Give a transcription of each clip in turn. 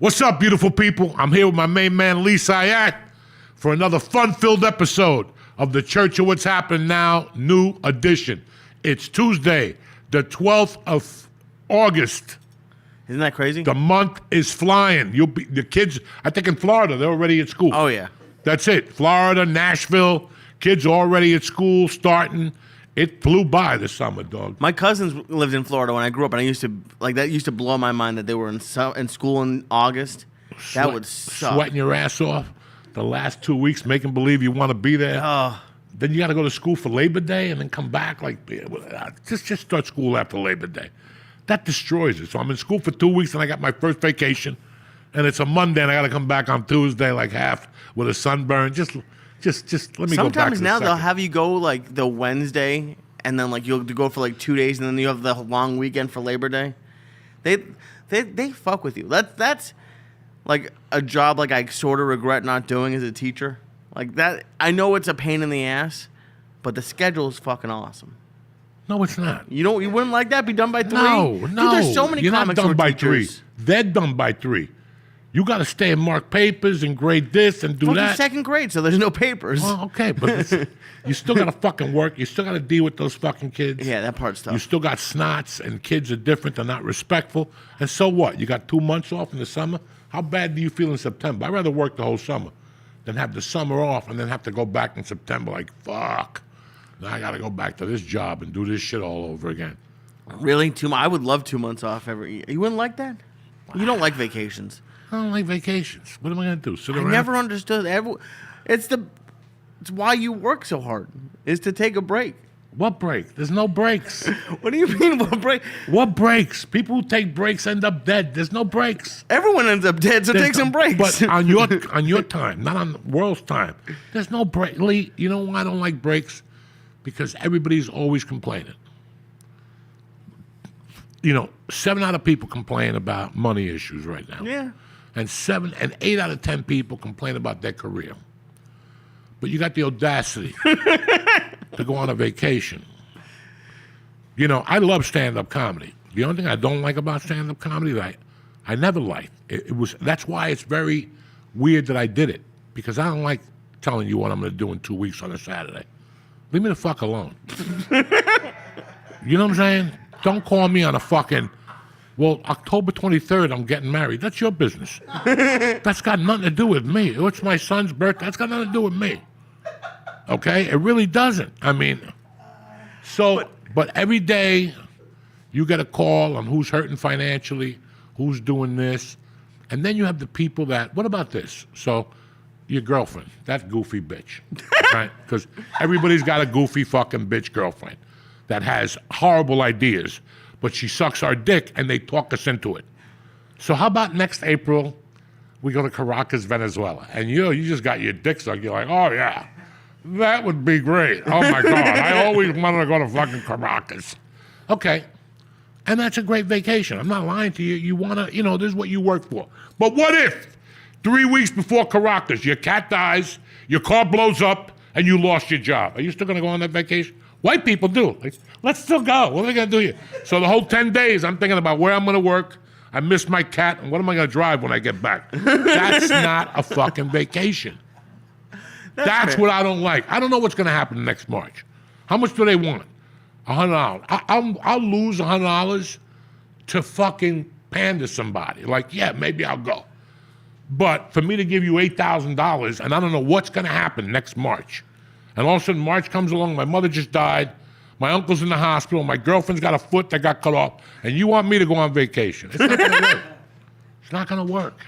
What's up, beautiful people? I'm here with my main man, Syatt, for another fun-filled episode of the Church of What's Happening Now, new edition. It's Tuesday, the 12th of August. Isn't that crazy? The month is flying. The kids, I think in Florida, they're already at school. Oh, yeah. That's it. Florida, Nashville, kids already at school, starting. It flew by this summer, dog. My cousins lived in Florida when I grew up, and I used to blow my mind that they were in school in August. That would suck. Sweating your ass off the last 2 weeks, making believe you want to be there. Then you got to go to school for Labor Day and then come back. Just start school after Labor Day. That destroys it. So I'm in school for 2 weeks, and I got my first vacation, and it's a Monday, and I got to come back on Tuesday, like half with a sunburn. Just let me go back. Sometimes now they'll have you go like the Wednesday, and then like you'll go for like 2 days, and then you have the long weekend for Labor Day. They fuck with you. That's like a job like I sort of regret not doing as a teacher. Like that, I know it's a pain in the ass, but the schedule is fucking awesome. No, it's not. You wouldn't like that? Be done by 3? No. Dude, there's so many You're comics not done by teachers. 3. They're done by 3. You got to stay and mark papers and grade this and do Fucking that. second grade, so there's no papers. Well, okay, but you still got to fucking work. You still got to deal with those fucking kids. Yeah, that part's tough. You still got snots, and kids are different. They're not respectful. And so what? You got 2 months off in the summer? How bad do you feel in September? I'd rather work the whole summer than have the summer off and then have to go back in September like, fuck. Now I got to go back to this job and do this shit all over again. Really? I would love 2 months off every year. You wouldn't like that? You don't like vacations. I don't like vacations. What am I going to do? Sit around? I never understood. It's why you work so hard, is to take a break. What break? There's no breaks. What do you mean, what break? What breaks? People who take breaks end up dead. There's no breaks. Everyone ends up dead, so take some breaks. But on your time, not on the world's time, there's no break. Lee, you know why I don't like breaks? Because everybody's always complaining. 7 out of people complain about money issues right now. Yeah. And 8 out of 10 people complain about their career. But you got the audacity to go on a vacation. I love stand-up comedy. The only thing I don't like about stand-up comedy that I never liked, that's why it's very weird that I did it, because I don't like telling you what I'm going to do in 2 weeks on a Saturday. Leave me the fuck alone. You know what I'm saying? Don't call me on a fucking, October 23rd, I'm getting married. That's your business. That's got nothing to do with me. It's my son's birthday. That's got nothing to do with me. Okay? It really doesn't. But every day you get a call on who's hurting financially, who's doing this. And then you have the people what about this? So your girlfriend, that goofy bitch, right? Because everybody's got a goofy fucking bitch girlfriend that has horrible ideas, but she sucks our dick and they talk us into it. So how about next April, we go to Caracas, Venezuela, and you just got your dick sucked. You're like, oh yeah, that would be great. Oh my God, I always wanted to go to fucking Caracas. Okay, and that's a great vacation. I'm not lying to you. You want to, this is what you work for. But what if 3 weeks before Caracas, your cat dies, your car blows up, and you lost your job? Are you still going to go on that vacation? White people do. Like, let's still go. What are we going to do here? So the whole 10 days, I'm thinking about where I'm going to work. I miss my cat, and what am I going to drive when I get back? That's not a fucking vacation. That's what I don't like. I don't know what's going to happen next March. How much do they want? $100. I'll lose $100 to fucking pander somebody. Like, yeah, maybe I'll go. But for me to give you $8,000, and I don't know what's going to happen next March. And all of a sudden, March comes along, my mother just died, my uncle's in the hospital, my girlfriend's got a foot that got cut off, and you want me to go on vacation. It's not going to work. It's not going to work.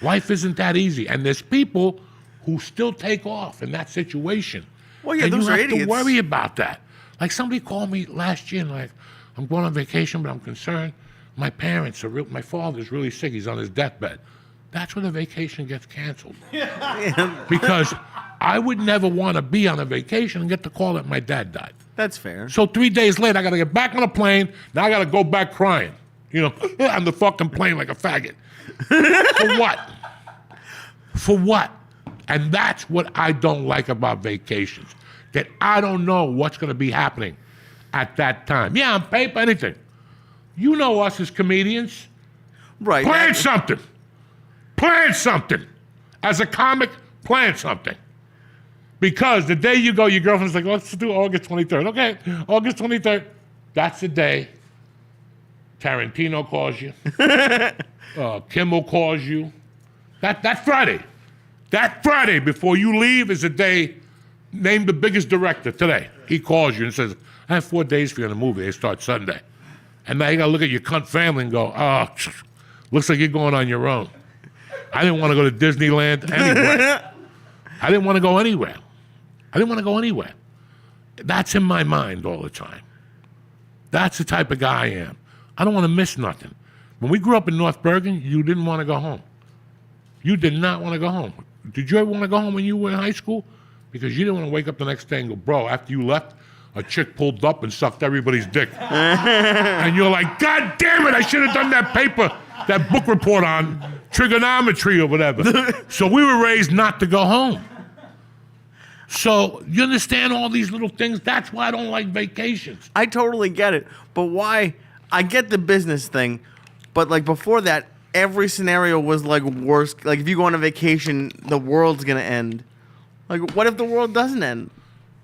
Life isn't that easy. And there's people who still take off in that situation. Well, yeah, and those you are have idiots. to worry about that. Like somebody called me last year and like, I'm going on vacation, but I'm concerned. My father's really sick. He's on his deathbed. That's when the vacation gets canceled. Because I would never want to be on a vacation and get the call that my dad died. That's fair. So 3 days later, I got to get back on a plane. Now I got to go back crying, on the fucking plane like a faggot. For what? For what? And that's what I don't like about vacations, that I don't know what's going to be happening at that time. Yeah, on paper, anything. You know us as comedians. Right. Plan something. Plan something. As a comic, plan something. Because the day you go, your girlfriend's like, let's do August 23rd. Okay, August 23rd. That's the day Tarantino calls you. Kimmel calls you. That Friday. That Friday before you leave is the day, name the biggest director today. He calls you and says, I have 4 days for you in the movie. They start Sunday. And now you got to look at your cunt family and go, oh, looks like you're going on your own. I didn't want to go to Disneyland anyway. I didn't want to go anywhere. I didn't want to go anywhere. That's in my mind all the time. That's the type of guy I am. I don't want to miss nothing. When we grew up in North Bergen, you didn't want to go home. You did not want to go home. Did you ever want to go home when you were in high school? Because you didn't want to wake up the next day and go, bro, after you left, a chick pulled up and sucked everybody's dick. And you're like, God damn it, I should have done that book report on trigonometry or whatever. So we were raised not to go home. So you understand all these little things? That's why I don't like vacations. I totally get it. But why? I get the business thing. But like before that, every scenario was like worst. Like if you go on a vacation, the world's going to end. Like what if the world doesn't end?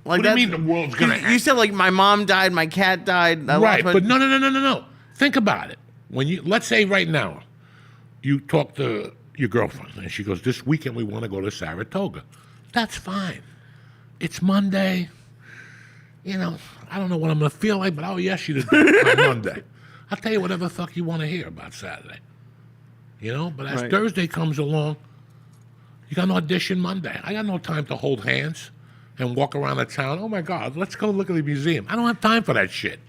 Like What do you mean the world's going to end? You said like my mom died, my cat died. Right, but no. Think about it. Let's say right now, you talk to your girlfriend and she goes, this weekend we want to go to Saratoga. That's fine. It's Monday. You know, I don't know what I'm going to feel like, but oh yes, you did on Monday. I'll tell you whatever the fuck you want to hear about Saturday. You know, but as Thursday comes along, you got an audition Monday. I got no time to hold hands and walk around the town. Oh my God, let's go look at the museum. I don't have time for that shit.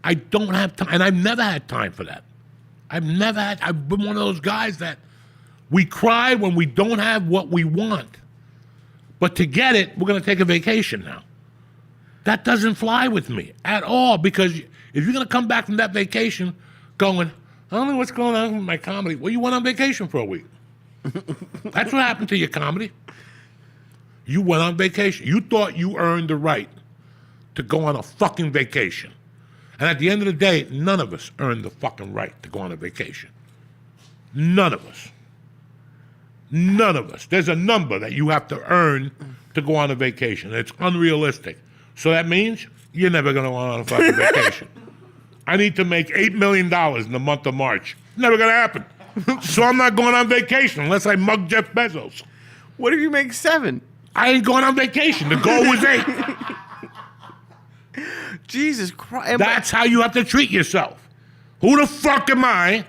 I don't have time, and I've never had time for that. I've been one of those guys that we cry when we don't have what we want. But to get it, we're going to take a vacation now. That doesn't fly with me at all, because if you're going to come back from that vacation going, I don't know what's going on with my comedy. Well, you went on vacation for a week. That's what happened to your comedy. You went on vacation. You thought you earned the right to go on a fucking vacation. And at the end of the day, none of us earned the fucking right to go on a vacation. None of us. None of us. There's a number that you have to earn to go on a vacation. It's unrealistic. So that means you're never going to go on a fucking vacation. I need to make $8 million in the month of March. Never going to happen. So I'm not going on vacation unless I mug Jeff Bezos. What if you make 7? I ain't going on vacation. The goal was 8. Jesus Christ. That's how you have to treat yourself. Who the fuck am I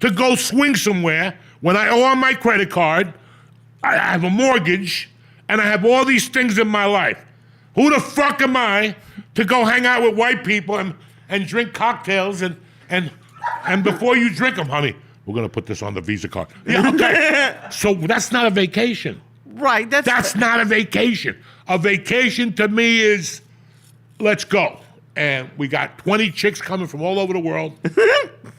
to go swing somewhere when I owe on my credit card, I have a mortgage, and I have all these things in my life? Who the fuck am I to go hang out with white people and drink cocktails and before you drink them, honey, we're going to put this on the Visa card. Yeah, okay. So that's not a vacation. Right. That's not a vacation. A vacation to me is, let's go. And we got 20 chicks coming from all over the world,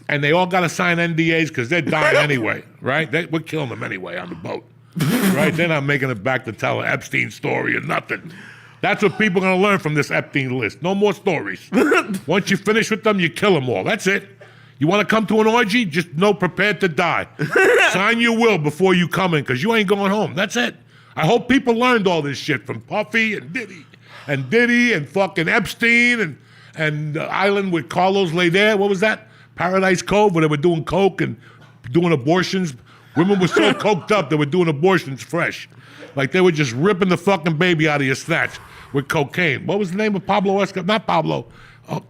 and they all got to sign NDAs because they're dying anyway, right? We're killing them anyway on the boat, right? They're not making it back to tell an Epstein story or nothing. That's what people are going to learn from this Epstein list. No more stories. Once you finish with them, you kill them all. That's it. You want to come to an orgy? Just know prepared to die. Sign your will before you come in, because you ain't going home. That's it. I hope people learned all this shit from Puffy and Diddy and fucking Epstein and the island with Carlos Leder. What was that? Paradise Cove, where they were doing coke and doing abortions. Women were so coked up they were doing abortions fresh. Like they were just ripping the fucking baby out of your snatch with cocaine. What was the name of Pablo Escobar? Not Pablo.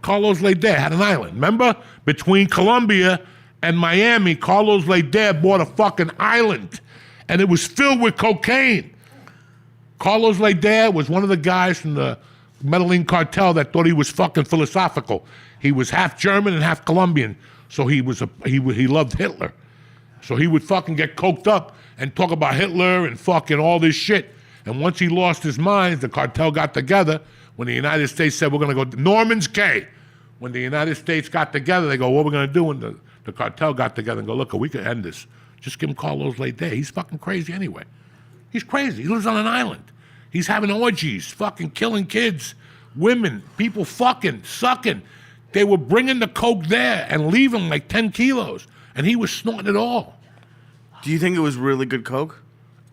Carlos Leder had an island. Remember? Between Colombia and Miami, Carlos Leder bought a fucking island. And it was filled with cocaine. Carlos Leder was one of the guys from the Medellin cartel that thought he was fucking philosophical. He was half German and half Colombian, so he loved Hitler. So he would fucking get coked up and talk about Hitler and fucking all this shit. And once he lost his mind, the cartel got together. When the United States said we're going to go, Norman's Cay. When the United States got together, they go, what we're going to do? And the cartel got together and go, look, we can end this. Just give him Carlos Leder. He's fucking crazy anyway. He's crazy. He lives on an island. He's having orgies, fucking killing kids, women, people fucking, sucking. They were bringing the coke there and leaving like 10 kilos, and he was snorting it all. Do you think it was really good coke?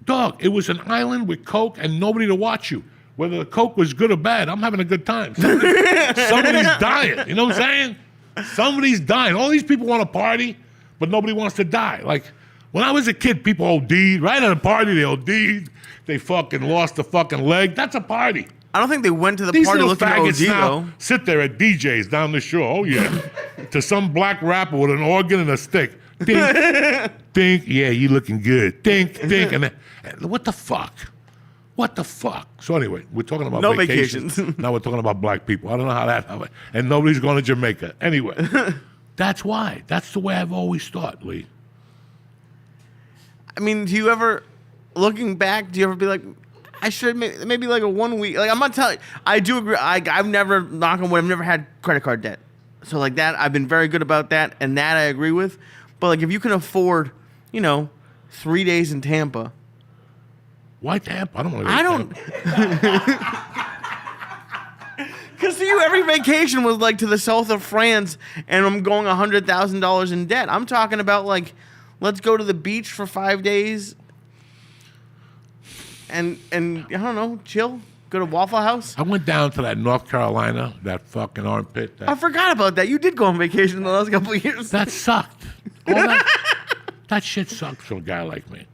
Dog, it was an island with coke and nobody to watch you. Whether the coke was good or bad, I'm having a good time. Somebody's dying. You know what I'm saying? Somebody's dying. All these people want to party, but nobody wants to die. Like, when I was a kid, people OD'd. Right at a party, they OD'd. They fucking lost a fucking leg. That's a party. I don't think they went to the These party little looking at faggots OD, now though. sit there at DJs down the shore. Oh, yeah. To some black rapper with an organ and a stick. Dink, dink. Yeah, you looking good. Dink, dink. And what the fuck? What the fuck? So anyway, we're talking about No vacations. vacations. Now we're talking about black people. I don't know how that happened. And nobody's going to Jamaica. Anyway, that's why. That's the way I've always thought, Lee. I mean, do you ever, looking back, do you ever be like, I should maybe like a 1 week? Like, I'm not telling. I do agree. I've never, knock on wood, I've never had credit card debt. So like that, I've been very good about that, and that I agree with. But like, if you can afford, 3 days in Tampa. Why Tampa? I don't want to go to Tampa. Because to you, every vacation was like to the south of France, and I'm going $100,000 in debt. I'm talking about like, let's go to the beach for 5 days, and I don't know, chill, go to Waffle House. I went down to that North Carolina, that fucking armpit. I forgot about that. You did go on vacation in the last couple of years. That sucked. That shit sucked for a guy like me.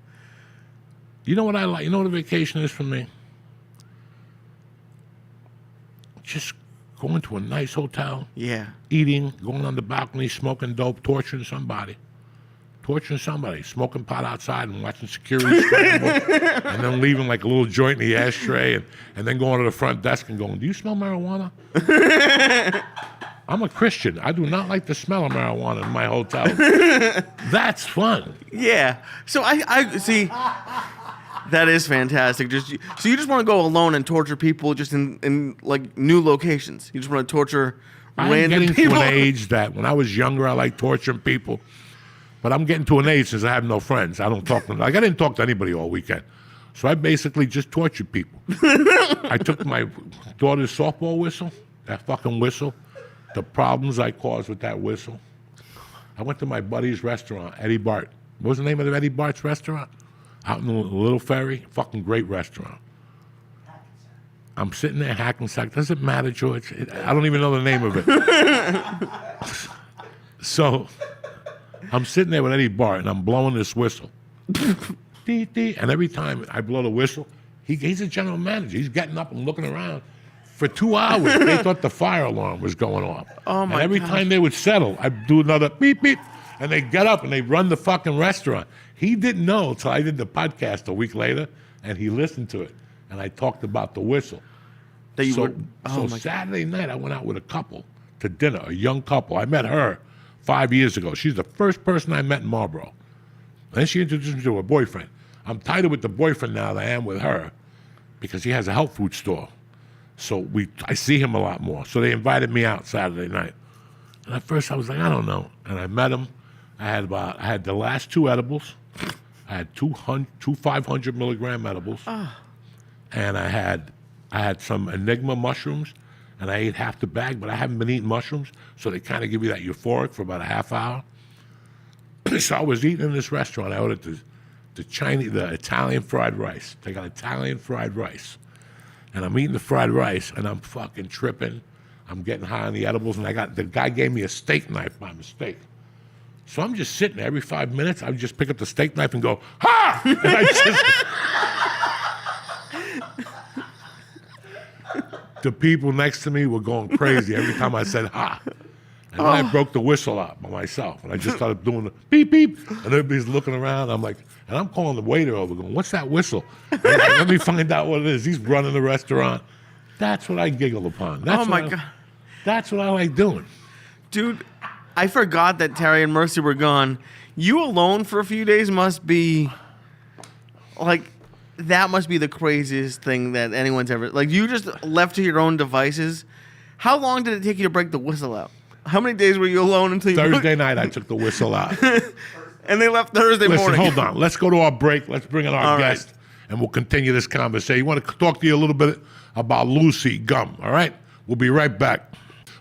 You know what I like? You know what a vacation is for me? Just going to a nice hotel, Yeah. eating, going on the balcony, smoking dope, torturing somebody, smoking pot outside and watching security scramble, and then leaving like a little joint in the ashtray, and then going to the front desk and going, "Do you smell marijuana?" I'm a Christian. I do not like the smell of marijuana in my hotel. That's fun. Yeah. So I see. That is fantastic. So you just want to go alone and torture people just in like new locations. You just want to torture I'm random getting people. to an age that when I was younger, I liked torturing people. But I'm getting to an age since I have no friends. I don't talk to them. Like, I didn't talk to anybody all weekend. So I basically just tortured people. I took my daughter's softball whistle, that fucking whistle, the problems I caused with that whistle. I went to my buddy's restaurant, Eddie Bart. What was the name of Eddie Bart's restaurant? Out in the Little Ferry. Fucking great restaurant. I'm sitting there, Hackensack. Doesn't matter, George. I don't even know the name of it. So I'm sitting there with Eddie Bart, and I'm blowing this whistle. Dee, dee. And every time I blow the whistle, he's a general manager. He's getting up and looking around. For 2 hours, they thought the fire alarm was going off. Oh, my And every gosh. time they would settle, I'd do another beep, beep, and they'd get up and they'd run the fucking restaurant. He didn't know until I did the podcast a week later, and he listened to it. And I talked about the whistle. That you So, were. Oh my God. Saturday night, I went out with a couple to dinner, a young couple. I met her 5 years ago. She's the first person I met in Marlboro. Then she introduced me to her boyfriend. I'm tighter with the boyfriend now than I am with her because he has a health food store. So I see him a lot more. So they invited me out Saturday night. And at first I was like, I don't know. And I met him. I had the last 2 edibles. I had two 500 milligram edibles. And I had some Enigma mushrooms, and I ate half the bag, but I haven't been eating mushrooms, so they kind of give you that euphoric for about a half hour. So I was eating in this restaurant. I ordered the Italian fried rice. They got Italian fried rice. And I'm eating the fried rice, and I'm fucking tripping. I'm getting high on the edibles, and the guy gave me a steak knife by mistake. So I'm just sitting there every 5 minutes. I would just pick up the steak knife and go, ha! And I just... The people next to me were going crazy every time I said ha. And then I broke the whistle out by myself. And I just started doing the beep, beep. And everybody's looking around. I'm like, and I'm calling the waiter over going, what's that whistle? And I'm like, let me find out what it is. He's running the restaurant. That's what I giggle upon. That's Oh my God. That's what I like doing. Dude, I forgot that Terry and Mercy were gone. You alone for a few days must be like, that must be the craziest thing that anyone's ever, like, you just left to your own devices. How long did it take you to break the whistle out? How many days were you alone until you Thursday night, I took the whistle out. And they left Thursday Listen, morning. hold on. Let's go to our break. Let's bring in our All right. guest, and we'll continue this conversation. I want to talk to you a little bit about Lucy Gum, all right? We'll be right back.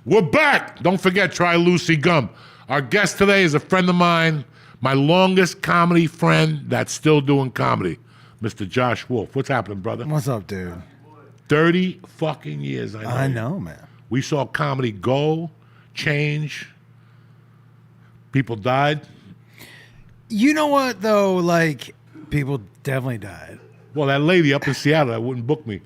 We're back. Don't forget, try Lucy Gum. Our guest today is a friend of mine, My longest comedy friend that's still doing comedy, Mr. Josh Wolf. What's happening, brother? What's up, dude? 30 fucking years, I know. I know, man. We saw comedy go, change. People died. You know what, though? Like, people definitely died. Well, that lady up in Seattle that wouldn't book me.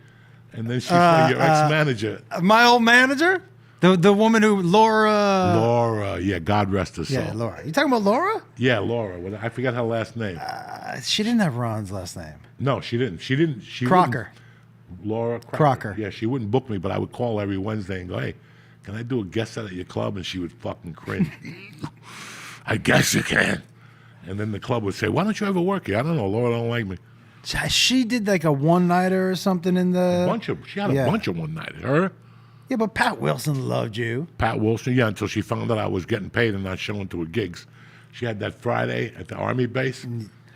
And then she's like your ex-manager. My old manager? The woman who, Laura. Laura, yeah, God rest her soul. Yeah, Laura. You talking about Laura? Yeah, Laura. Well, I forgot her last name. She didn't have Ron's last name. No, she didn't. She Crocker. wouldn't- Laura Crocker. Yeah, she wouldn't book me, but I would call every Wednesday and go, hey, can I do a guest set at your club? And she would fucking cringe. I guess you can. And then the club would say, why don't you ever work here? I don't know. Laura don't like me. She did like a one-nighter or something in the... She had a bunch of one-nighters. Her, Yeah, but Pat Wilson loved you. Pat Wilson, yeah, until she found out I was getting paid and not showing to her gigs. She had that Friday at the Army base.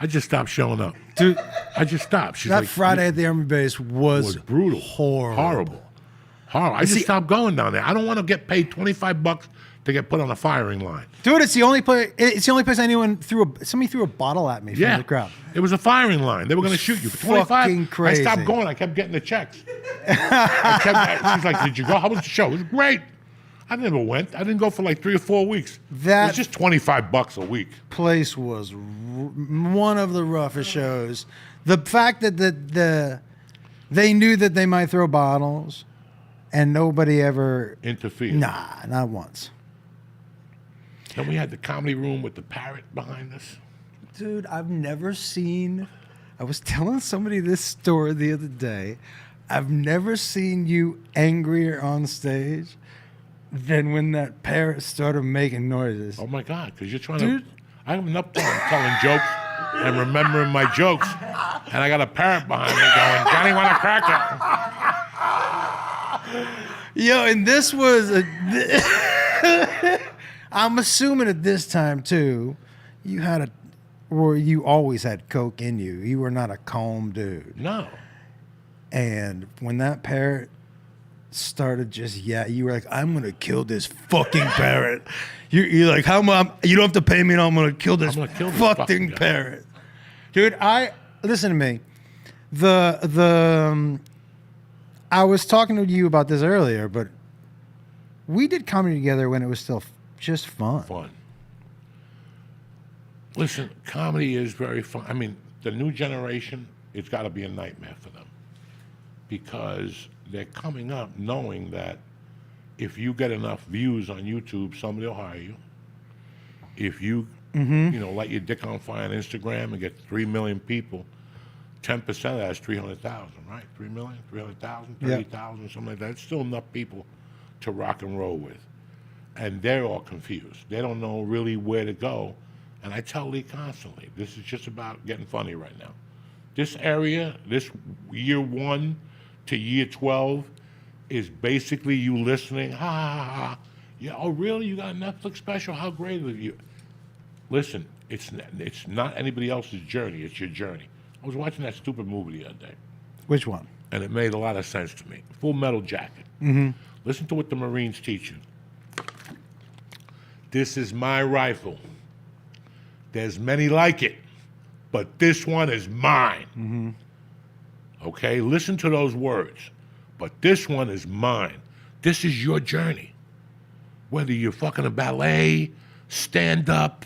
I just stopped showing up. Dude, I just stopped. She's that like, Friday at the Army base was brutal. Horrible. I just stopped going down there. I don't want to get paid $25 to get put on a firing line. Dude, it's the only place. It's the only place somebody threw a bottle at me from the crowd. It was a firing line. They were going to shoot you for 25. Fucking crazy. I stopped going. I kept getting the checks. She's like, "Did you go? How was the show?" It was great. I never went. I didn't go for like 3 or 4 weeks. It was just $25 a week. Place was one of the roughest shows. The fact that they knew that they might throw bottles, and nobody ever Interfered. Nah, not once. Then we had the comedy room with the parrot behind us. Dude, I've never seen. I was telling somebody this story the other day. I've never seen you angrier on stage than when that parrot started making noises. Oh my God, because you're trying to. I have enough time telling jokes and remembering my jokes, and I got a parrot behind me going, "Johnny, want a cracker?" Yo, and this was I'm assuming at this time too, you always had coke in you. You were not a calm dude. No. And when that parrot started you were like, I'm gonna kill this fucking parrot. You're like, how much? You don't have to pay me. No, I'm gonna kill this fucking parrot, dude. Listen to me. I was talking to you about this earlier, but we did comedy together when it was still just fun. Listen, comedy is very fun. I mean, the new generation, it's got to be a nightmare for them because they're coming up knowing that if you get enough views on YouTube, somebody will hire you. If you, light your dick on fire on Instagram and get 3 million people, 10% of that is 300,000, right? 3 million, 300,000, 30,000, something like that. It's still enough people to rock and roll with. And they're all confused. They don't know really where to go. And I tell Lee constantly, this is just about getting funny right now. This area, this year 1 to year 12, is basically you listening, ha, ha, ha. Yeah, oh, really? You got a Netflix special? How great is you? Listen, it's not anybody else's journey. It's your journey. I was watching that stupid movie the other day. Which one? And it made a lot of sense to me. Full Metal Jacket. Listen to what the Marines teach you. This is my rifle. There's many like it, but this one is mine. Okay? Listen to those words. But this one is mine. This is your journey. Whether you're fucking a ballet, stand-up,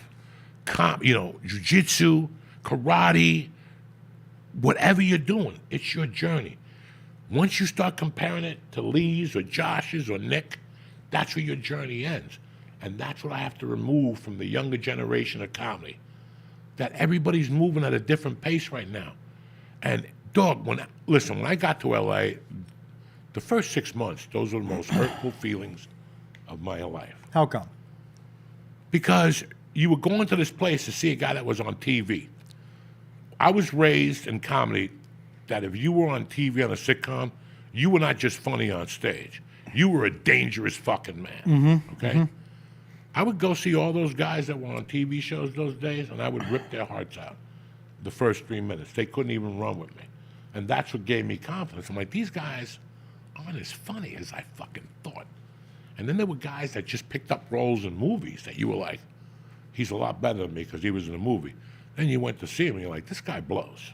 jiu-jitsu, karate, whatever you're doing, it's your journey. Once you start comparing it to Lee's or Josh's or Nick, that's where your journey ends. And that's what I have to remove from the younger generation of comedy. That everybody's moving at a different pace right now. And dog, when I got to LA, the first 6 months, those were the most hurtful feelings of my life. How come? Because you were going to this place to see a guy that was on TV. I was raised in comedy that if you were on TV on a sitcom, you were not just funny on stage. You were a dangerous fucking man, okay? I would go see all those guys that were on TV shows those days, and I would rip their hearts out the first 3 minutes. They couldn't even run with me. And that's what gave me confidence. I'm like, these guys aren't as funny as I fucking thought. And then there were guys that just picked up roles in movies that you were like, he's a lot better than me because he was in a movie. Then you went to see him and you're like, this guy blows.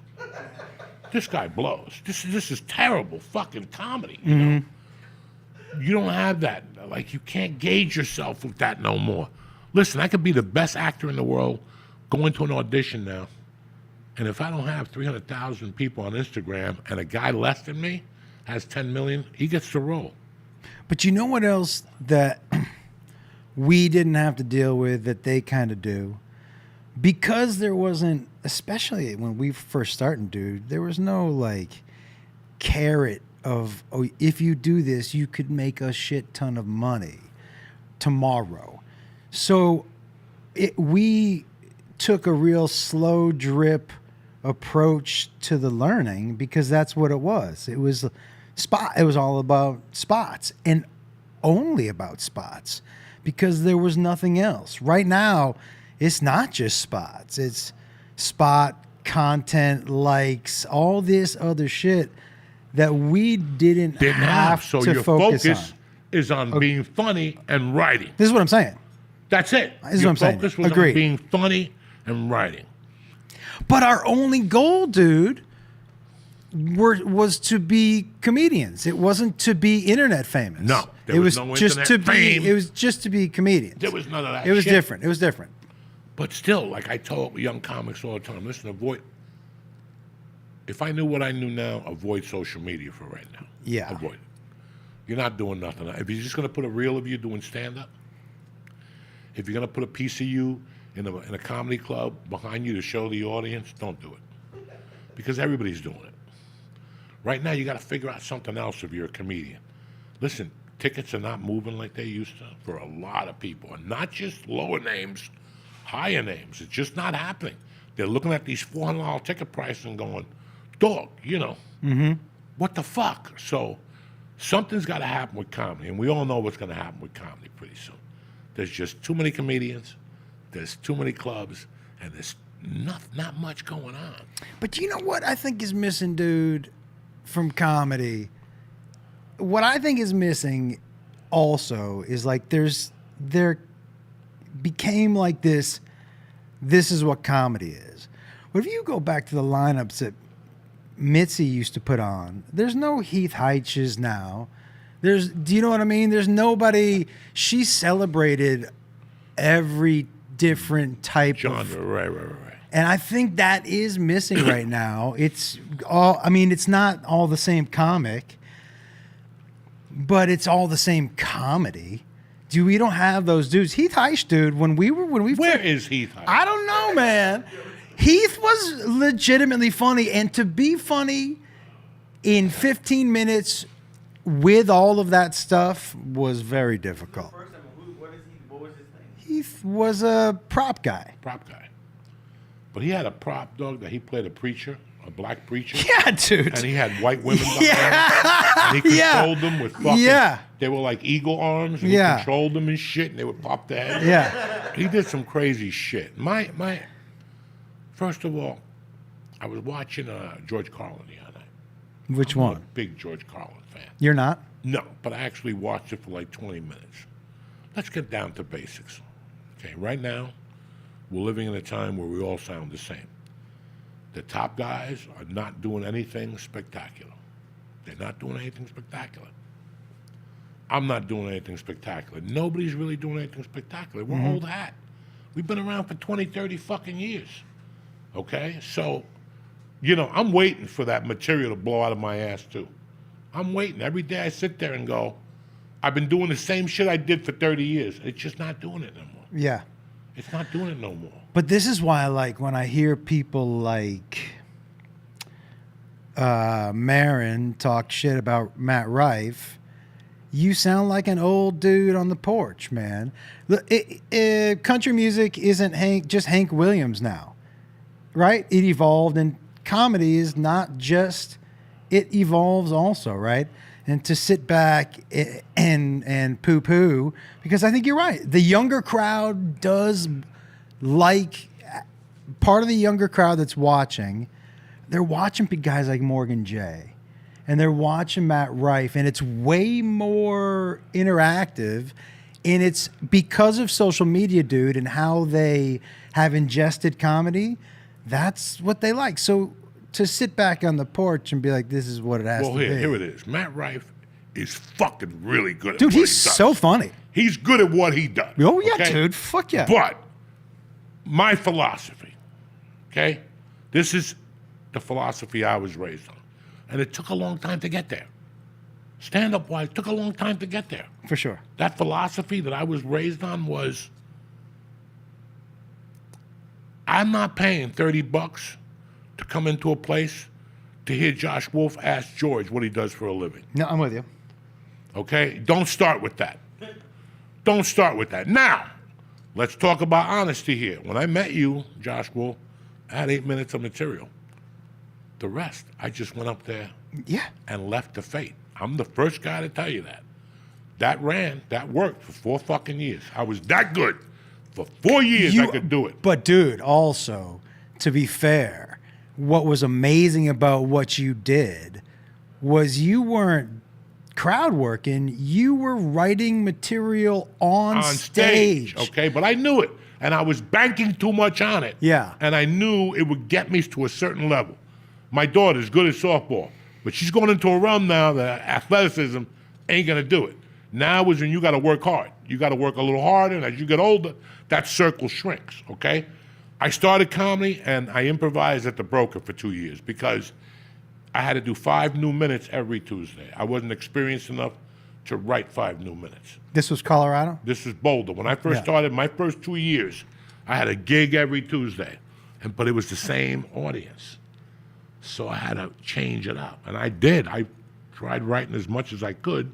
This guy blows. This is terrible fucking comedy. You know? You don't have that. Like, you can't gauge yourself with that no more. Listen, I could be the best actor in the world, go into an audition now, and if I don't have 300,000 people on Instagram and a guy less than me has 10 million, he gets the role. But you know what else that we didn't have to deal with that they kind of do? Because there wasn't, especially when we first started, dude, there was no like carrot of, oh, if you do this, you could make a shit ton of money tomorrow. So we took a real slow drip approach to the learning because that's what it was. It was it was all about spots and only about spots because there was nothing else. Right now, it's not just spots. It's spot content, likes, all this other shit that we didn't have So to your focus focus on. is on being funny and writing. This is what I'm saying. That's it. This is Your what I'm saying. focus was Agreed. on being funny and writing. But our only goal, dude, was to be comedians. It wasn't to be internet famous. No, there it was was no just internet to fame. be. It was just to be comedians. There was none of that It was shit. different. It was different. But still, like I tell young comics all the time, listen, avoid. If I knew what I knew now, avoid social media for right now. Yeah. Avoid it. You're not doing nothing. If you're just going to put a reel of you doing stand-up, if you're going to put a piece of you in a comedy club behind you to show the audience, don't do it. Because everybody's doing it. Right now, you got to figure out something else if you're a comedian. Listen, tickets are not moving like they used to for a lot of people. And not just lower names, higher names. It's just not happening. They're looking at these $400 ticket prices and going, dog, you know, what the fuck? So something's got to happen with comedy. And we all know what's going to happen with comedy pretty soon. There's just too many comedians. There's too many clubs. And there's not much going on. But you know what I think is missing, dude, from comedy? What I think is missing also is like there became like this is what comedy is. But if you go back to the lineups that Mitzi used to put on, there's no Heath Heiches now. Do you know what I mean? There's nobody. She celebrated every different type Genre, of right. and I think that is missing right now. It's all, I mean, it's not all the same comic, but it's all the same comedy. We don't have those dudes. Heath Heisch, dude, Where is Heath Heisch? I don't know, man. Heath was legitimately funny, and to be funny in 15 minutes with all of that stuff was very difficult. First time, what was his thing? Heath was a prop guy. Prop guy. But he had a prop dog that he played a preacher, a black preacher. Yeah, dude. And he had white women behind him. And he Yeah. controlled them with fucking... Yeah. They were like eagle arms. And Yeah. he controlled them and shit, and they would pop their head. Yeah. He did some crazy shit. First of all, I was watching George Carlin the other night. Which I'm a one? big George Carlin fan. You're not? No, but I actually watched it for like 20 minutes. Let's get down to basics. Okay, right now, we're living in a time where we all sound the same. The top guys are not doing anything spectacular. They're not doing anything spectacular. I'm not doing anything spectacular. Nobody's really doing anything spectacular. We're old hat. We've been around for 20, 30 fucking years. Okay? So, you know, I'm waiting for that material to blow out of my ass, too. I'm waiting. Every day I sit there and go, I've been doing the same shit I did for 30 years. It's just not doing it no more. Yeah. It's not doing it no more. But this is why, like, when I hear people like Marin talk shit about Matt Rife, you sound like an old dude on the porch, man. Look, country music isn't just Hank Williams now, right? It evolved, and comedy is not just, it evolves also, right? And to sit back and poo-poo, because I think you're right. The younger crowd does like, part of the younger crowd that's watching, they're watching guys like Morgan Jay, and they're watching Matt Rife, and it's way more interactive, And it's because of social media, dude, and how they have ingested comedy. That's what they like. So to sit back on the porch and be like, this is what it has to be. Here it is. Matt Rife is fucking really good at Dude, what he he's does. so funny. He's good at what he does. Oh, yeah, okay? dude. Fuck yeah. But my philosophy, okay? This is the philosophy I was raised on. And it took a long time to get there. Stand-up wise, took a long time to get there. For sure. That philosophy that I was raised on was, I'm not paying $30 to come into a place to hear Josh Wolf ask George what he does for a living. No, I'm with you. Okay? Don't start with that. Don't start with that. Now, let's talk about honesty here. When I met you, Josh Wolf, I had 8 minutes of material. The rest, I just went up there Yeah. and left to fate. I'm the first guy to tell you that. That worked for 4 fucking years. I was that good. For 4 years, I could do it. But, dude, also, to be fair, what was amazing about what you did was you weren't crowd working, you were writing material on stage. Okay? But I knew it, and I was banking too much on it. Yeah. And I knew it would get me to a certain level. My daughter's good at softball, but she's going into a realm now that athleticism ain't going to do it. Now is when you got to work hard. You got to work a little harder, and as you get older, that circle shrinks, okay? I started comedy, and I improvised at the Broker for 2 years because I had to do 5 new minutes every Tuesday. I wasn't experienced enough to write 5 new minutes. This was Colorado? This is Boulder. When I first started, my first 2 years, I had a gig every Tuesday, but it was the same audience. So I had to change it up, and I did. I tried writing as much as I could,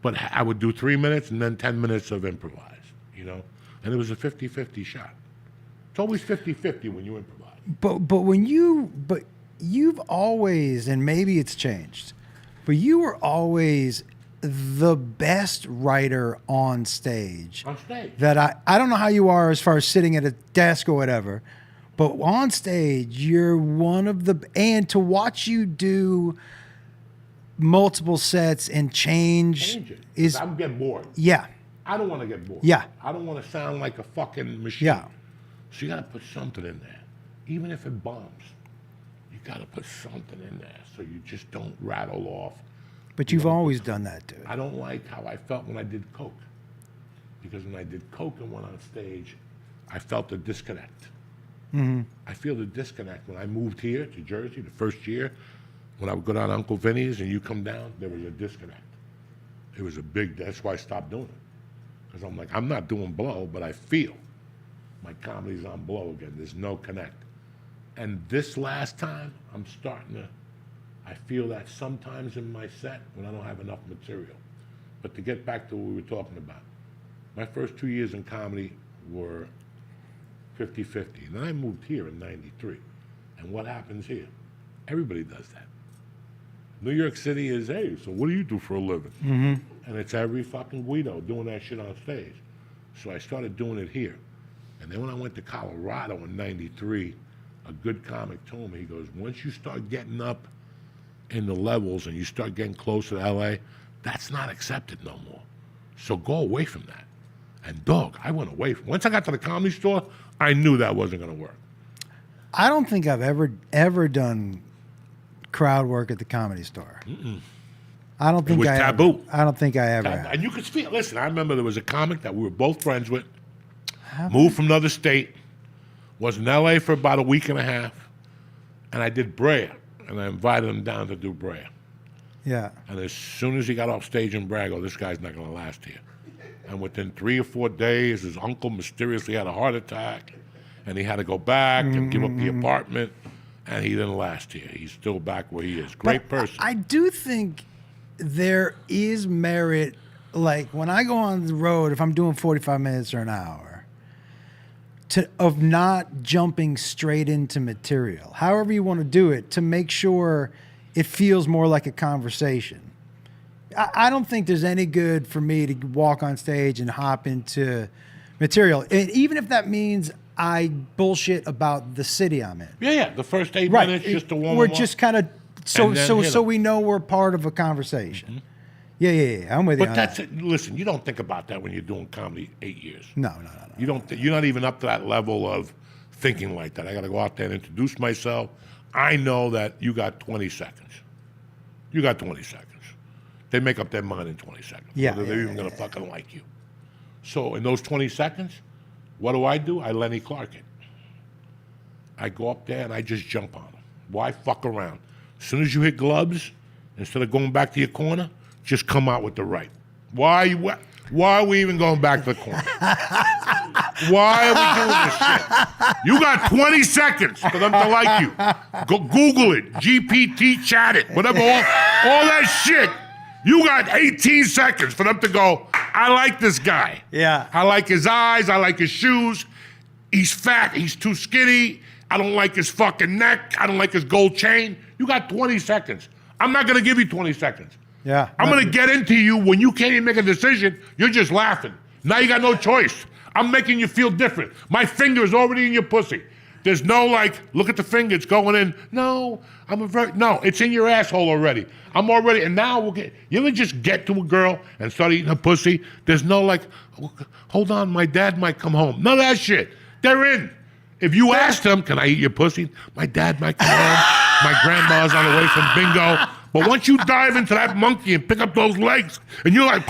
but I would do 3 minutes and then 10 minutes of improvise, you know? And it was a 50-50 shot. It's always 50-50 when you improvise. But you've always, and maybe it's changed, but you were always the best writer on stage. On stage. That I don't know how you are as far as sitting at a desk or whatever, but on stage, you're one of the, and to watch you do multiple sets and change Change it. is, I'm getting bored. yeah, I don't want to get bored. Yeah. I don't want to sound like a fucking machine. Yeah. So you got to put something in there. Even if it bombs, you got to put something in there so you just don't rattle off. but you've always done that, dude. I don't like how I felt when I did coke. Because when I did coke and went on stage, I felt the disconnect. I feel the disconnect when I moved here to Jersey the first year. When I would go down to Uncle Vinny's and you come down, there was a disconnect. It was a big, that's why I stopped doing it. Because I'm like, I'm not doing blow, but I feel my comedy's on blow again. There's no connect. And this last time, I feel that sometimes in my set when I don't have enough material. But to get back to what we were talking about, my first 2 years in comedy were 50-50. Then I moved here in 93. And what happens here? Everybody does that. New York City is, hey, so what do you do for a living? And it's every fucking Guido doing that shit on stage. So I started doing it here. And then when I went to Colorado in 93, a good comic told me, he goes, once you start getting up in the levels and you start getting close to LA, that's not accepted no more. So go away from that. And dog, I went away from, once I got to the Comedy Store, I knew that wasn't going to work. I don't think I've ever done crowd work at the Comedy Store. I don't think was I taboo. I don't think I ever have. And you could feel, listen, I remember there was a comic that we were both friends with, moved from another state, was in LA for about a week and a half, and I did Brea, and I invited him down to do Brea. Yeah. And as soon as he got off stage in Brea, I go, this guy's not going to last here. And within 3 or 4 days, his uncle mysteriously had a heart attack, and he had to go back and give up the apartment, and he didn't last here. He's still back where he is. Great But person. I do think there is merit, like when I go on the road, if I'm doing 45 minutes or an hour, of not jumping straight into material, however you want to do it, to make sure it feels more like a conversation. I don't think there's any good for me to walk on stage and hop into material. And even if that means I bullshit about the city I'm in. Yeah, the first 8 Right. minutes just to warm We're them up. just kind of so And then hit 'em. we know we're part of a conversation. Yeah. I'm with you. But on that's that. it. Listen, you don't think about that when you're doing comedy 8 years. No. You don't. You're not even up to that level of thinking like that. I got to go out there and introduce myself. I know that you got 20 seconds. You got 20 seconds. They make up their mind in 20 seconds. Yeah, Whether they're even going to fucking like you. So in those 20 seconds, what do? I Lenny Clark it. I go up there and I just jump on them. Why fuck around? As soon as you hit gloves, instead of going back to your corner, just come out with the right. Why are we even going back to the corner? Why are we doing this shit? You got 20 seconds for them to like you. Go Google it, GPT chat it, whatever, all that shit. You got 18 seconds for them to go, I like this guy. Yeah. I like his eyes, I like his shoes. He's fat, he's too skinny. I don't like his fucking neck. I don't like his gold chain. You got 20 seconds. I'm not going to give you 20 seconds. Yeah. I'm going to get into you when you can't even make a decision. You're just laughing. Now you got no choice. I'm making you feel different. My finger is already in your pussy. There's no like, look at the finger, it's going in. No, no, it's in your asshole already. I'm already, and now you ever just get to a girl and start eating her pussy? There's no like, hold on, my dad might come home. None of that shit. They're in. If you ask them, can I eat your pussy? My dad might come home. My grandma's on the way from bingo. But once you dive into that monkey and pick up those legs, and you're like,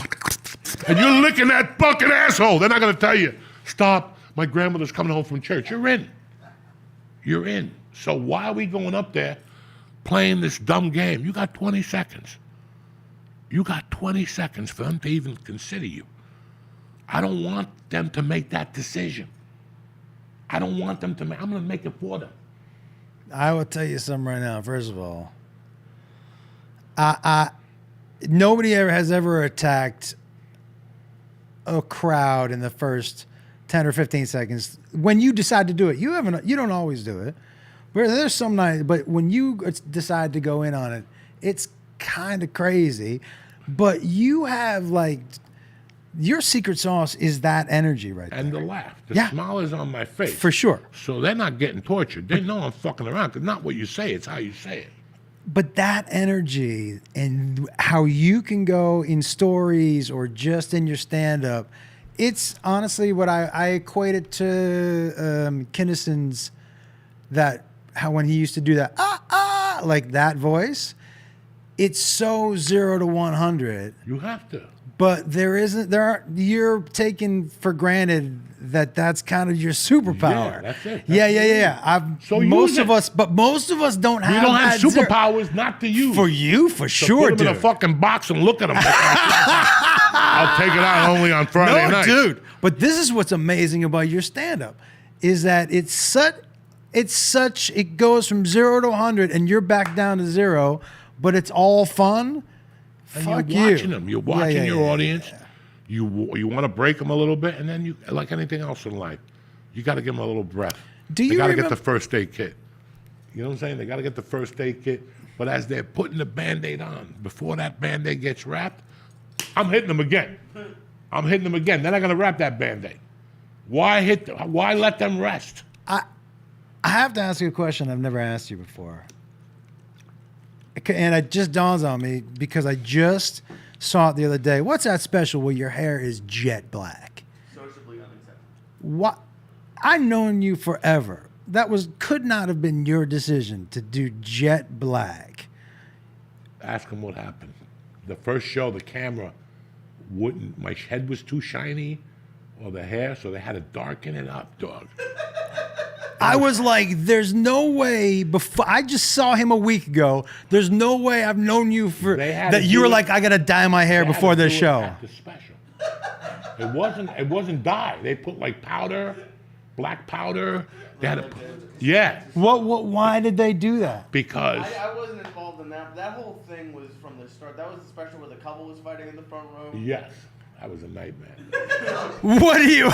and you're licking that fucking asshole, they're not gonna tell you, stop, my grandmother's coming home from church. You're in. You're in. So why are we going up there playing this dumb game? You got 20 seconds. You got 20 seconds for them to even consider you. I don't want them to make that decision. I don't want them to make, I'm going to make it for them. I will tell you something right now. First of all, nobody has ever attacked a crowd in the first 10 or 15 seconds. When you decide to do it, you don't always do it. There's some nights, but when you decide to go in on it, it's kind of crazy. But you have like, your secret sauce is that energy right there. And the laugh. The Yeah. smile is on my face. For sure. So they're not getting tortured. They know I'm fucking around. Because not what you say, it's how you say it. But that energy and how you can go in stories or just in your stand-up, it's honestly what I equate it to Kinnison's, how when he used to do that, like that voice, it's so 0 to 100. You have to. But you're taking for granted that that's kind of your superpower. Yeah, that's it. Yeah. So most use of it. us, but most of us don't have. We don't have that superpowers not to use. For you, for So sure, put them in dude. a fucking box and look at them. I'll take it out only on Friday No, night. dude. But this is what's amazing about your stand-up, is that it goes from 0 to 100, and you're back down to 0, but it's all fun. And Fuck you're watching you. them. You're watching your yeah. audience. You want to break them a little bit, and then you, like anything else in life, you got to give them a little breath. Do They you got to get remember- the first aid kit. You know what I'm saying? They got to get the first aid kit. But as they're putting the Band-Aid on, before that Band-Aid gets wrapped, I'm hitting them again. Then I'm going to wrap that Band-Aid. Why hit them? Why let them rest? I have to ask you a question I've never asked you before. And it just dawns on me because I just saw it the other day. What's that special where your hair is jet black? Socially unacceptable. What? I've known you forever. That could not have been your decision to do jet black. Ask them what happened. The first show, the camera wouldn't, my head was too shiny, or the hair, so they had to darken it up, dog. I was like, there's no way, before I just saw him a week ago, there's no way I've known you for, They had that to you do were it- like, I got to dye my hair They had before to this do it show. at the special. It wasn't dye. They put like powder, black powder. They had to put, yeah, Why did they do that? because I wasn't involved in that. That whole thing was from the start. That was the special where the couple was fighting in the front row. yes, that was a nightmare. What do you?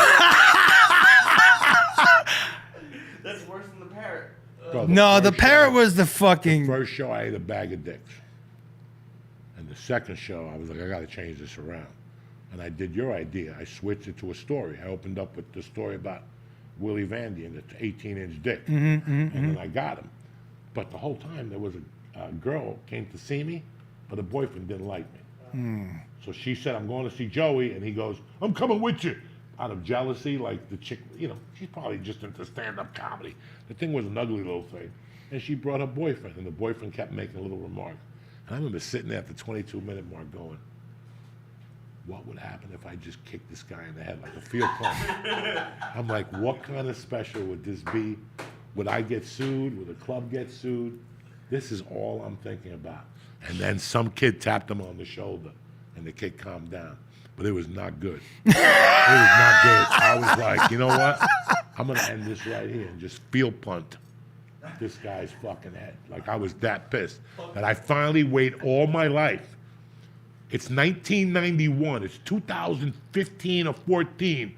That's worse than the parrot. Bro, No, the first parrot show- was the fucking. First show, I ate a bag of dicks. And the second show, I was like, I got to change this around. And I did your idea. I switched it to a story. I opened up with the story about Willie Vandy and the 18-inch dick. And then I got him. But the whole time, there was a girl came to see me, but her boyfriend didn't like me. So she said, I'm going to see Joey, and he goes, I'm coming with you. Out of jealousy, like the chick, she's probably just into stand-up comedy. The thing was an ugly little thing. And she brought her boyfriend, and the boyfriend kept making a little remark. And I remember sitting there at the 22-minute mark going, what would happen if I just kicked this guy in the head like a field pump? I'm like, what kind of special would this be? Would I get sued? Would the club get sued? This is all I'm thinking about. And then some kid tapped him on the shoulder, and the kid calmed down. But it was not good. It was not good. I was like, you know what? I'm going to end this right here and just field punt this guy's fucking head. Like, I was that pissed that I finally wait all my life. It's 1991. It's 2015 or 14.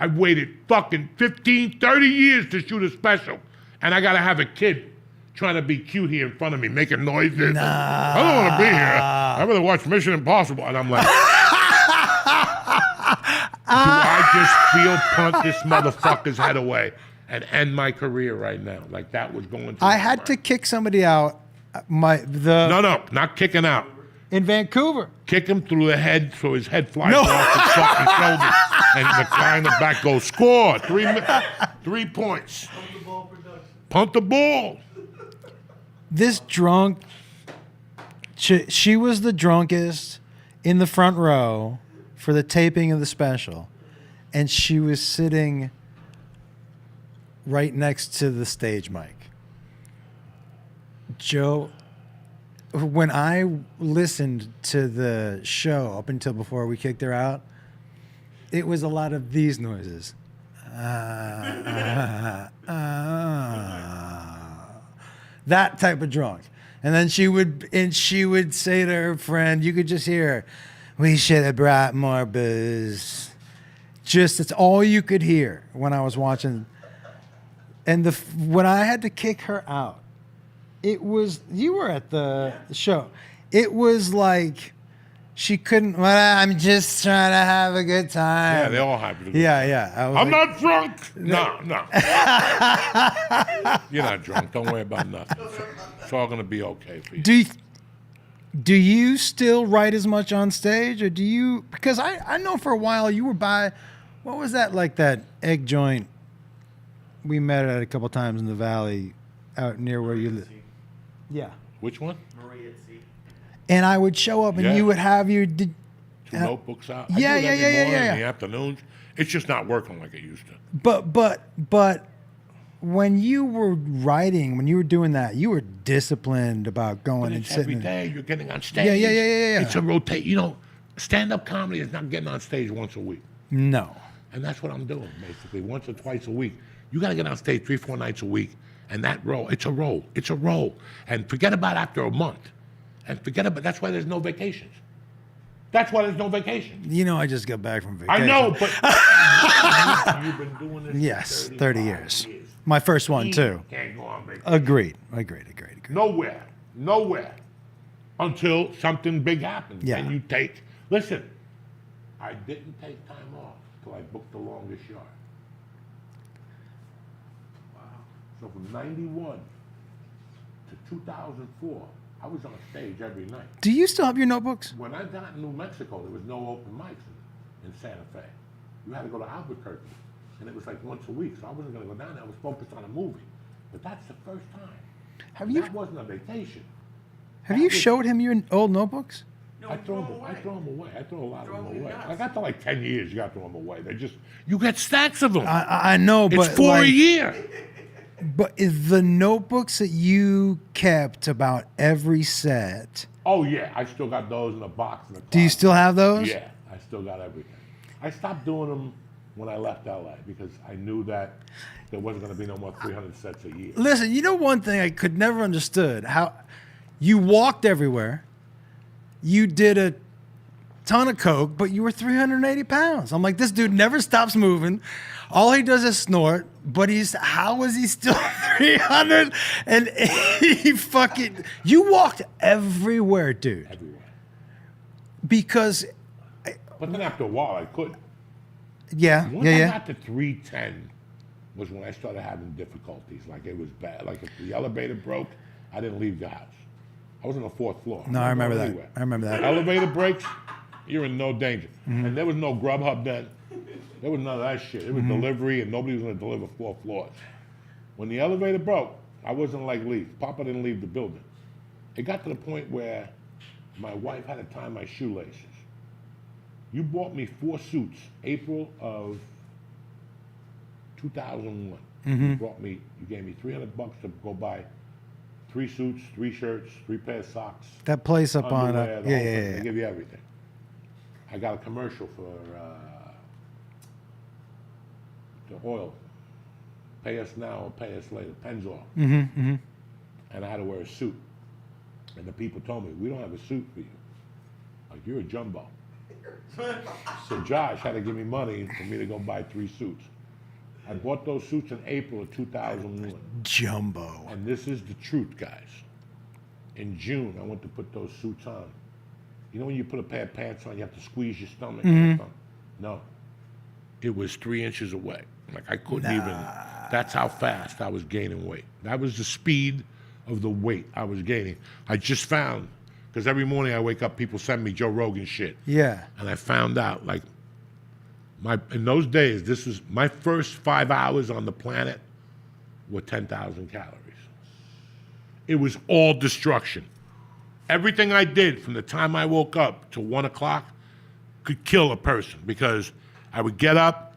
I waited fucking 15, 30 years to shoot a special. And I got to have a kid trying to be cute here in front of me, making noises. Nah. I don't want to be here. I'd rather watch Mission Impossible. And I'm like, do I just field punt this motherfucker's head away and end my career right now? Like, that was going to I had to kick somebody out. No, not kicking out. In Vancouver. Kick him through the head so his head flies off his fucking shoulders. And the guy in the back goes, score, 3 points. Punt the ball. This drunk, she was the drunkest in the front row for the taping of the special. And she was sitting right next to the stage mic. Joe, when I listened to the show up until before we kicked her out, it was a lot of these noises. That type of drunk. And then she would say to her friend, you could just hear her, we should have brought more booze. Just, it's all you could hear when I was watching. And when I had to kick her out, it was, you were at the show. It was like she couldn't, well, I'm just trying to have a good time. Yeah, they all have a good time. Yeah. I'm not drunk. No. You're not drunk. Don't worry about nothing. It's all going to be okay for you. Do you still write as much on stage, or do you, because I know for a while you were by, what was that, like that egg joint we met at a couple times in the valley out near where you live? Yeah. Which one? And I would show up, and Yeah. you would have your... Two notebooks out. Yeah, I do it every morning yeah. in the afternoons. It's just not working like it used to. But when you were writing, when you were doing that, you were disciplined about going But and it's sitting. every day. You're getting on stage. Yeah. It's a rotate. Stand-up comedy is not getting on stage once a week. No. And that's what I'm doing, basically, once or twice a week. You got to get on stage 3-4 nights a week. And that role, it's a role. It's a role. And forget about after a month. And forget about, that's why there's no vacations. That's why there's no vacations. I just got back from vacation. I know, but you've been doing this Yes, for 30 years. My first one, too. Can't go on vacation. Agreed. Nowhere. Until something big happens. Yeah. And listen, I didn't take time off till I booked the longest yard. Wow. So from 91 to 2004, I was on stage every night. Do you still have your notebooks? When I got in New Mexico, there was no open mics in Santa Fe. You had to go to Albuquerque, and it was like once a week, so I wasn't going to go down there. I was focused on a movie. But that's the first time. That wasn't a vacation. Have you showed him your old notebooks? No, I throw them away. I throw a lot of them away. I got to like 10 years, you got to throw them away. You get stacks of them. I know, but it's 4 a year. But is the notebooks that you kept about every set? Oh, yeah. I still got those in a box. Do you still have those? Yeah. I still got everything. I stopped doing them when I left LA because I knew that there wasn't going to be no more 300 sets a year. Listen, one thing I could never understood, how you walked everywhere, you did a ton of coke, but you were 380 pounds. I'm like, this dude never stops moving. All he does is snort, but how is he still 300? And you walked everywhere, dude. Everywhere. Because, But then after a while, I couldn't. yeah. I got to 310 was when I started having difficulties. Like, it was bad. Like, if the elevator broke, I didn't leave the house. I was on the 4th floor. No, I remember that. Anywhere. I remember that. Elevator breaks, you're in no danger. And there was no Grubhub then. There was none of that shit. It was delivery, and nobody was going to deliver 4 floors. When the elevator broke, I wasn't like leave. Papa didn't leave the building. It got to the point where my wife had to tie my shoelaces. You bought me 4 suits, April of 2001. You gave me $300 to go buy 3 suits, 3 shirts, 3 pairs of socks. That place up on underwear, the yeah, whole yeah, thing. yeah. They give you everything. I got a commercial for the oil. Pay us now or pay us later. Pennzoil. And I had to wear a suit. And the people told me, we don't have a suit for you. Like, you're a jumbo. So Josh had to give me money for me to go buy 3 suits. I bought those suits in April of 2001. Jumbo. And this is the truth, guys. In June, I went to put those suits on. You know when you put a pair of pants on, you have to squeeze your stomach? No. It was 3 inches away. Like, I couldn't even. That's how fast I was gaining weight. That was the speed of the weight I was gaining. I just found, because every morning I wake up, people send me Joe Rogan shit. Yeah. And I found out, like, in those days, this was my first 5 hours on the planet were 10,000 calories. It was all destruction. Everything I did from the time I woke up to 1 o'clock could kill a person, because I would get up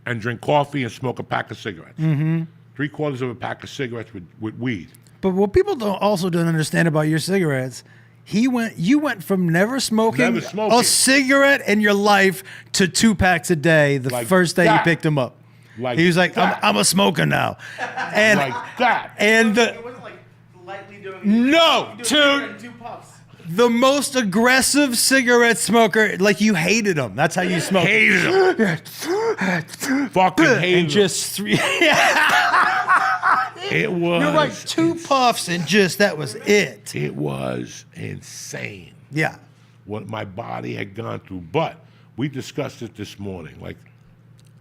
and drink coffee and smoke a pack of cigarettes. 3/4 of a pack of cigarettes with weed. But what people don't understand about your cigarettes, you went from never smoking a cigarette in your life to 2 packs a day the Like first day you that. picked him up. Like He was like, that. I'm a smoker now. And Like that. and It wasn't like lightly doing. No, you do dude. it in 2 puffs. the most aggressive cigarette smoker, like you hated him. That's how you smoke. Hated him. Fucking hated And just 3. It was. You're like 2 puffs and just that was it. It was insane Yeah. what my body had gone through. But we discussed it this morning. Like,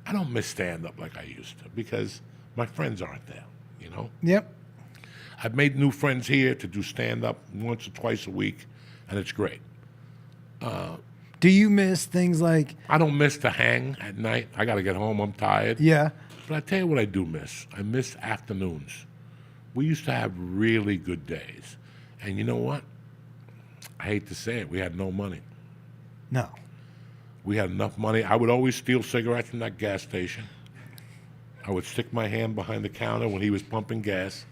I don't miss stand-up like I used to, because my friends aren't there, you know? Yep. I've made new friends here to do stand-up once or twice a week, and it's great. Do you miss things like, I don't miss to hang at night. I got to get home. I'm tired. yeah, But I tell you what I do miss. I miss afternoons. We used to have really good days. And you know what? I hate to say it. We had no money. no. We had enough money. I would always steal cigarettes from that gas station. I would stick my hand behind the counter when he was pumping gas.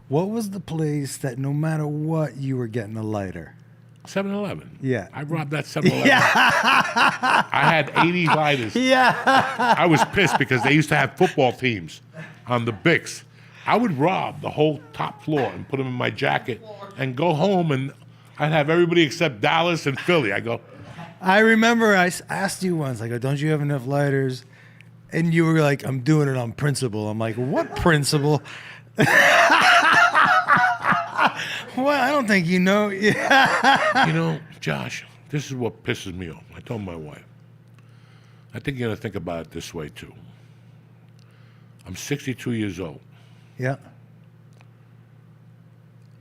What was the place that no matter what, you were getting a lighter? 7-Eleven. Yeah. I robbed that 7-Eleven. I had 80 lighters. Yeah. I was pissed because they used to have football teams on the Bix. I would rob the whole top floor and put them in my jacket and go home, and I'd have everybody except Dallas and Philly. I go, I remember I asked you once, I go, don't you have enough lighters? And you were like, I'm doing it on principle. I'm like, what principle? Well, I don't think you know. Yeah. you know, Josh, this is what pisses me off. I told my wife, I think you're going to think about it this way too. I'm 62 years old. Yeah.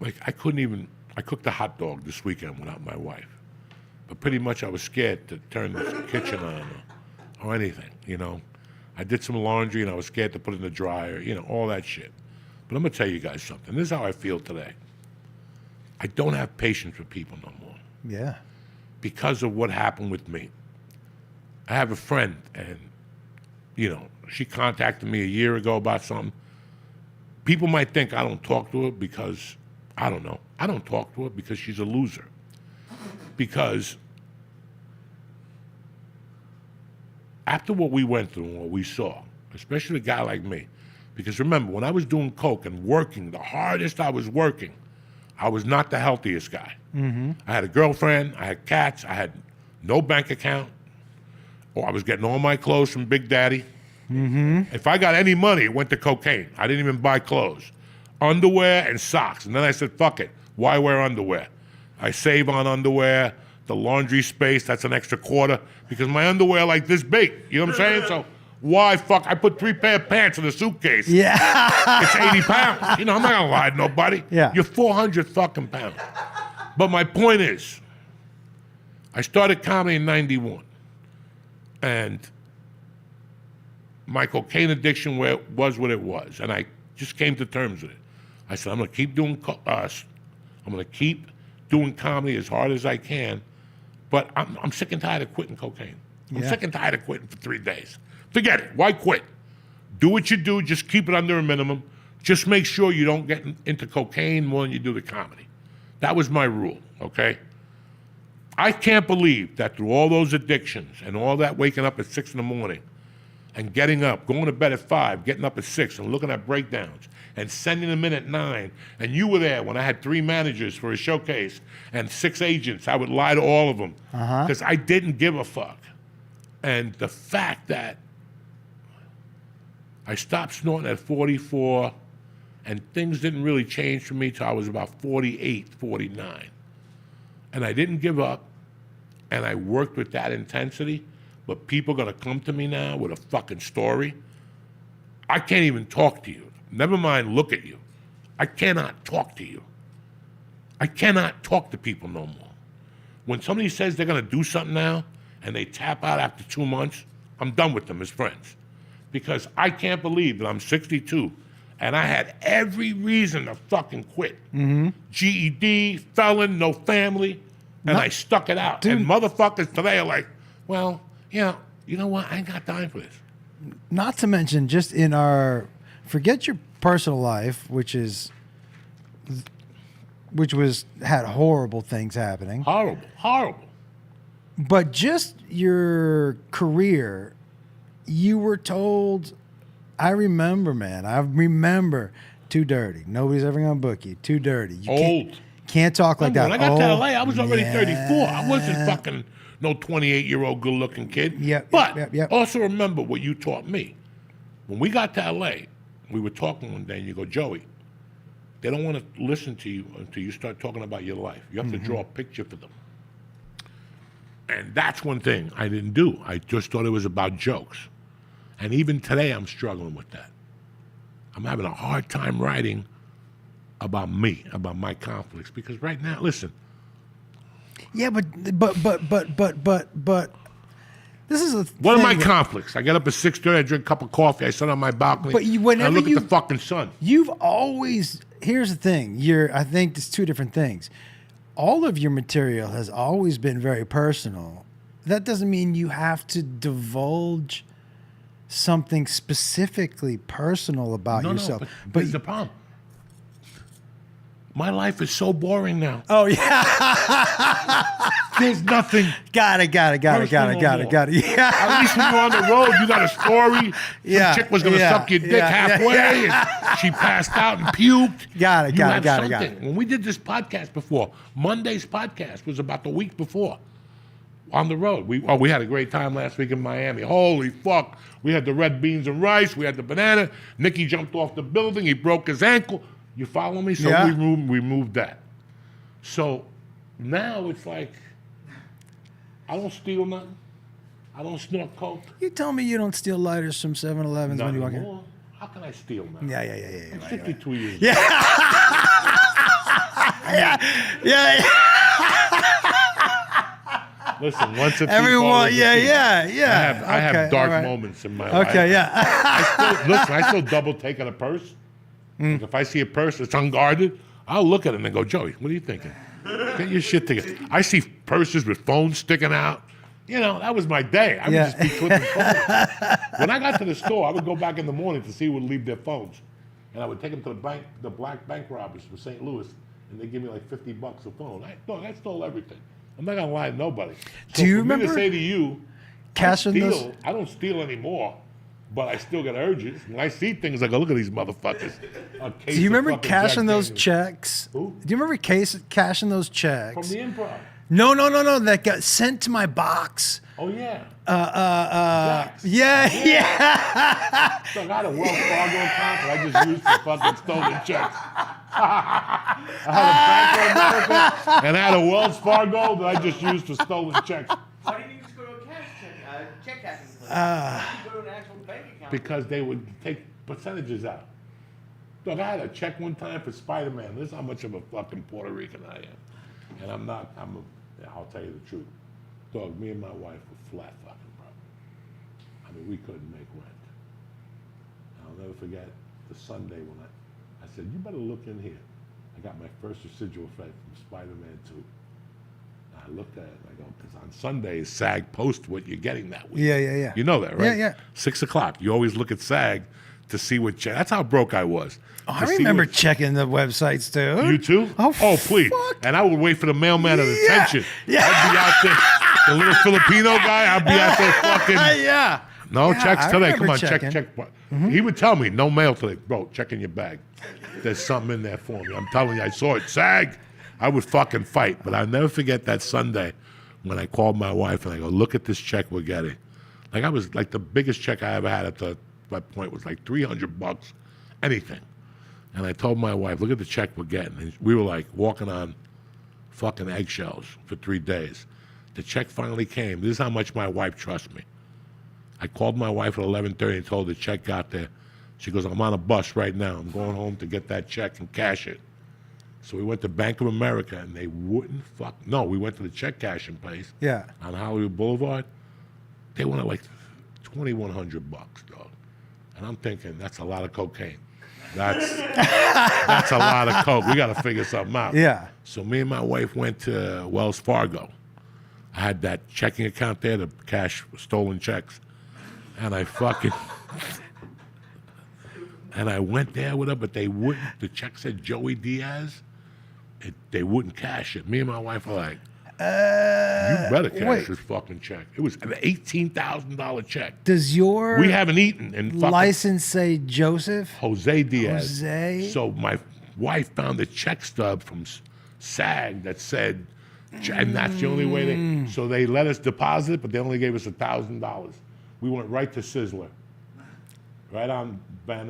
Like, I cooked a hot dog this weekend without my wife. But pretty much I was scared to turn the kitchen on or anything, you know. I did some laundry and I was scared to put it in the dryer, you know, all that shit. But I'm going to tell you guys something. This is how I feel today. I don't have patience with people no more Yeah. because of what happened with me. I have a friend, and, you know, she contacted me a year ago about something. People might think I don't talk to her because, I don't know. I don't talk to her because she's a loser. Because after what we went through and what we saw, especially a guy like me, because remember, when I was doing coke and working, the hardest I was working, I was not the healthiest guy. Mm-hmm. I had a girlfriend, I had cats, I had no bank account, or I was getting all my clothes from Big Daddy. Mm-hmm. If I got any money, it went to cocaine. I didn't even buy clothes. Underwear and socks. And then I said, fuck it. Why wear underwear? I save on underwear. The laundry space, that's an extra quarter, because my underwear like this big. You know what I'm saying? So why fuck? I put 3 pair of pants in a suitcase. Yeah. It's 80 pounds. You know, I'm not gonna lie to nobody. Yeah. You're 400 fucking pounds. But my point is, I started comedy in 91. And my cocaine addiction was what it was. And I just came to terms with it. I said, I'm going to keep doing comedy as hard as I can, but I'm sick and tired of quitting cocaine. I'm sick and tired of quitting for 3 days. Forget it. Why quit? Do what you do. Just keep it under a minimum. Just make sure you don't get into cocaine more than you do the comedy. That was my rule, okay? I can't believe that through all those addictions and all that waking up at 6 in the morning and getting up, going to bed at 5, getting up at 6 and looking at breakdowns and sending them in at 9, and you were there when I had 3 managers for a showcase and 6 agents. I would lie to all of them because I didn't give a fuck. And the fact that I stopped snorting at 44 and things didn't really change for me till I was about 48, 49. And I didn't give up, and I worked with that intensity, but people are gonna come to me now with a fucking story. I can't even talk to you. Never mind look at you. I cannot talk to you. I cannot talk to people no more. When somebody says they're gonna do something now, and they tap out after 2 months, I'm done with them as friends. Because I can't believe that I'm 62, and I had every reason to fucking quit. GED, felon, no family, and I stuck it out. Dude. And motherfuckers today are like, well, yeah, you know what? I ain't got time for this. Not to mention, just in forget your personal life, which had horrible things happening. Horrible. But just your career, you were told, I remember, too dirty. Nobody's ever going to book you. Too dirty. You Old. Can't talk like that. When I got to LA, I was already 34. I wasn't fucking no 28-year-old good-looking kid. But also remember what you taught me. When we got to LA, we were talking one day, and you go, Joey, they don't want to listen to you until you start talking about your life. You have to draw a picture for them. And that's one thing I didn't do. I just thought it was about jokes. And even today, I'm struggling with that. I'm having a hard time writing about me, about my conflicts, because right now, listen. Yeah, but this is a What are my thing conflicts? I get up at 6:30, I drink a cup of coffee, I sit on my balcony, But and I look at the fucking sun. You've always, here's the thing, I think it's 2 different things. All of your material has always been very personal. That doesn't mean you have to divulge something specifically personal about yourself. No, but here's the problem. My life is so boring now. Oh yeah. There's nothing. Got it. Yeah. At least when you're on the road, you got a story. Some chick was going to suck your dick halfway, and she passed out and puked. Got it. When we did this podcast before, Monday's podcast was about the week before. On the road. We had a great time last week in Miami. Holy fuck. We had the red beans and rice. We had the banana. Nicky jumped off the building. He broke his ankle. You follow me? So we moved that. So now it's like, I don't steal nothing. I don't snort coke. You tell me you don't steal lighters from 7-Elevens when you walk in. How can I steal now? Yeah. I'm 52 years old. Yeah. Listen, once a everyone, thief, yeah. I have dark moments in my life. Okay, yeah. I still double take on a purse. Like if I see a purse that's unguarded, I'll look at it and go, Joey, what are you thinking? Get your shit together. I see purses with phones sticking out. You know, that was my day. I would just be flipping phones. When I got to the store, I would go back in the morning to see who would leave their phones. And I would take them to the bank, the black bank robbers from St. Louis, and they give me like $50 a phone. I stole everything. I'm not gonna lie to nobody. So do you for me remember to say to you, I don't steal anymore, but I still got urges. When I see things, I go, look at these motherfuckers. Do you remember cashing those checks? Who? Do you remember cashing those checks? From the Improv. No. That got sent to my box. Oh, yeah. Yeah. So I got a Wells Fargo account that I just used for fucking stolen checks. I had a Bank of America and I had a Wells Fargo that I just used for stolen checks. Why didn't you just go to a check cashing place? You go to an actual bank account. Because they would take percentages out. Look, I had a check one time for Spider-Man. This is how much of a fucking Puerto Rican I am. And I'll tell you the truth. Dog, me and my wife were flat fucking broke. I mean, we couldn't make rent. I'll never forget the Sunday when I said, you better look in here. I got my first residual effect from Spider-Man 2. And I looked at it and I go, because on Sundays, SAG posts what you're getting that week. Yeah. You know that, right? Yeah. 6 o'clock. You always look at SAG to see what that's how broke I was. Oh, I remember checking the websites too. You too? Oh, please. fuck. And I would wait for the mailman at attention. Yeah. I'd be out there, the little Filipino guy, I'd be out there fucking. Yeah. No Yeah, checks I today. remember Come on, checking. check. He would tell me, no mail today. Bro, check in your bag. There's something in there for me. I'm telling you, I saw it. SAG. I would fucking fight. But I'll never forget that Sunday when I called my wife and I go, look at this check we're getting. Like I was like the biggest check I ever had at that point was like $300, anything. And I told my wife, look at the check we're getting. And we were like walking on fucking eggshells for 3 days. The check finally came. This is how much my wife trusts me. I called my wife at 11:30 and told her the check got there. She goes, I'm on a bus right now. I'm going home to get that check and cash it. So we went to Bank of America and they wouldn't No, we went to the check cashing place. Yeah. On Hollywood Boulevard. They wanted like $2,100, dog. And I'm thinking, that's a lot of cocaine. That's a lot of coke. We got to figure something out. Yeah. So me and my wife went to Wells Fargo. I had that checking account there to cash stolen checks. And I went there with her, but they wouldn't. The check said Joey Diaz. They wouldn't cash it. Me and my wife were like, you better cash this fucking check. It was an $18,000 check. Does your We haven't eaten in fucking license say Joseph? Jose Diaz. Jose? So my wife found a check stub from SAG that said, and that's the only way so they let us deposit it, but they only gave us $1,000. We went right to Sizzler. Right on La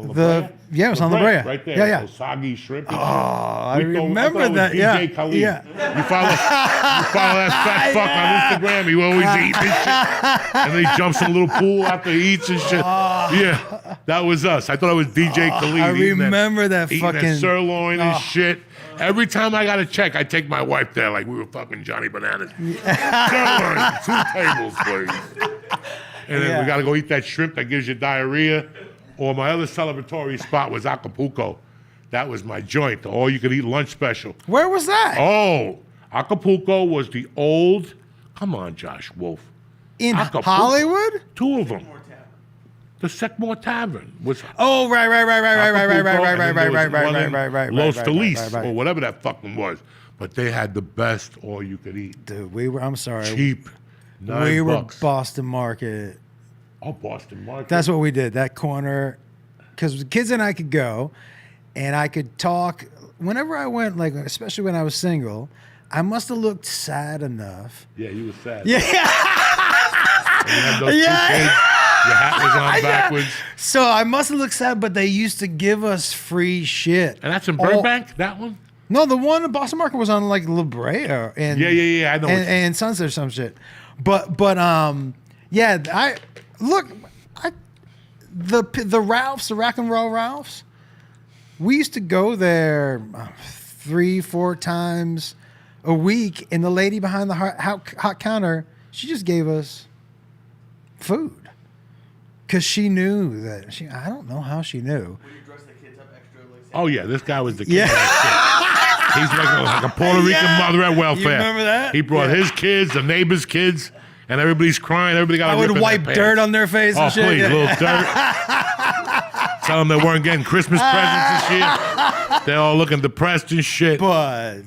Brea? Yeah, it was on La Brea. Right there. Yeah. Those soggy shrimp. Oh, I We thought- remember thought it was that. DJ Yeah. Khalid. Yeah. You follow that fat fuck on Instagram. He always eating and shit. And then he jumps in a little pool after he eats and shit. Yeah, that was us. I thought it was DJ Khalid. I eating remember that eating fucking that sirloin and shit. Every time I got a check, I take my wife there like we were fucking Johnny Bananas. Sirloin, 2 tables, please. And then we got to go eat that shrimp that gives you diarrhea. Or my other celebratory spot was Acapulco. That was my joint, the all-you-could-eat lunch special. Where was that? Oh, Acapulco was the old. Come on, Josh Wolf. In Acapulco. Hollywood? 2 of them. The Seckmore Tavern was. Oh, right. Los Feliz right. or whatever that fucking was. But they had the best all-you-could-eat. Dude, I'm sorry. Cheap. $9. We were Boston Market. Oh, Boston Market. That's what we did. That corner, because the kids and I could go, and I could talk whenever I went. Like especially when I was single, I must have looked sad enough. Yeah, you were sad. Yeah. And you had those 2 kids. Your hat was on backwards. So I must have looked sad, but they used to give us free shit. And that's in Burbank, that one? No, the one in Boston Market was on like La Brea and Yeah. I know. and Sunset or some shit. But the Ralphs, the Rock and Roll Ralphs, we used to go there 3-4 times a week, and the lady behind the hot counter, she just gave us food because she knew that I don't know how she knew. Would you dress the kids up extra? Oh, yeah, this guy was the kid. Yeah. He's like a Puerto Rican mother at welfare. You remember that? He brought his kids, the neighbors' kids, and everybody's crying. Everybody got I a rip would in wipe their dirt pants. on their face Oh, and shit. please, Yeah. a little dirt. Tell them they weren't getting Christmas presents this year. They're all looking depressed and shit. But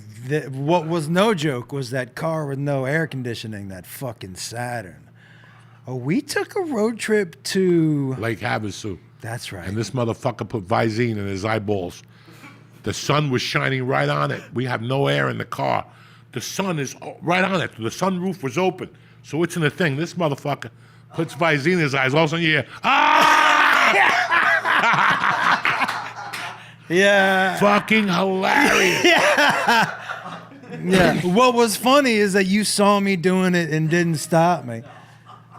what was no joke was that car with no air conditioning, that fucking Saturn. Oh, we took a road trip to... Lake Havasu. That's right. And this motherfucker put Visine in his eyeballs. The sun was shining right on it. We have no air in the car. The sun is right on it. The sunroof was open. So it's in the thing. This motherfucker puts Visine in his eyes. All of a sudden you hear, Yeah. fucking hilarious. Yeah. What was funny is that you saw me doing it and didn't stop me.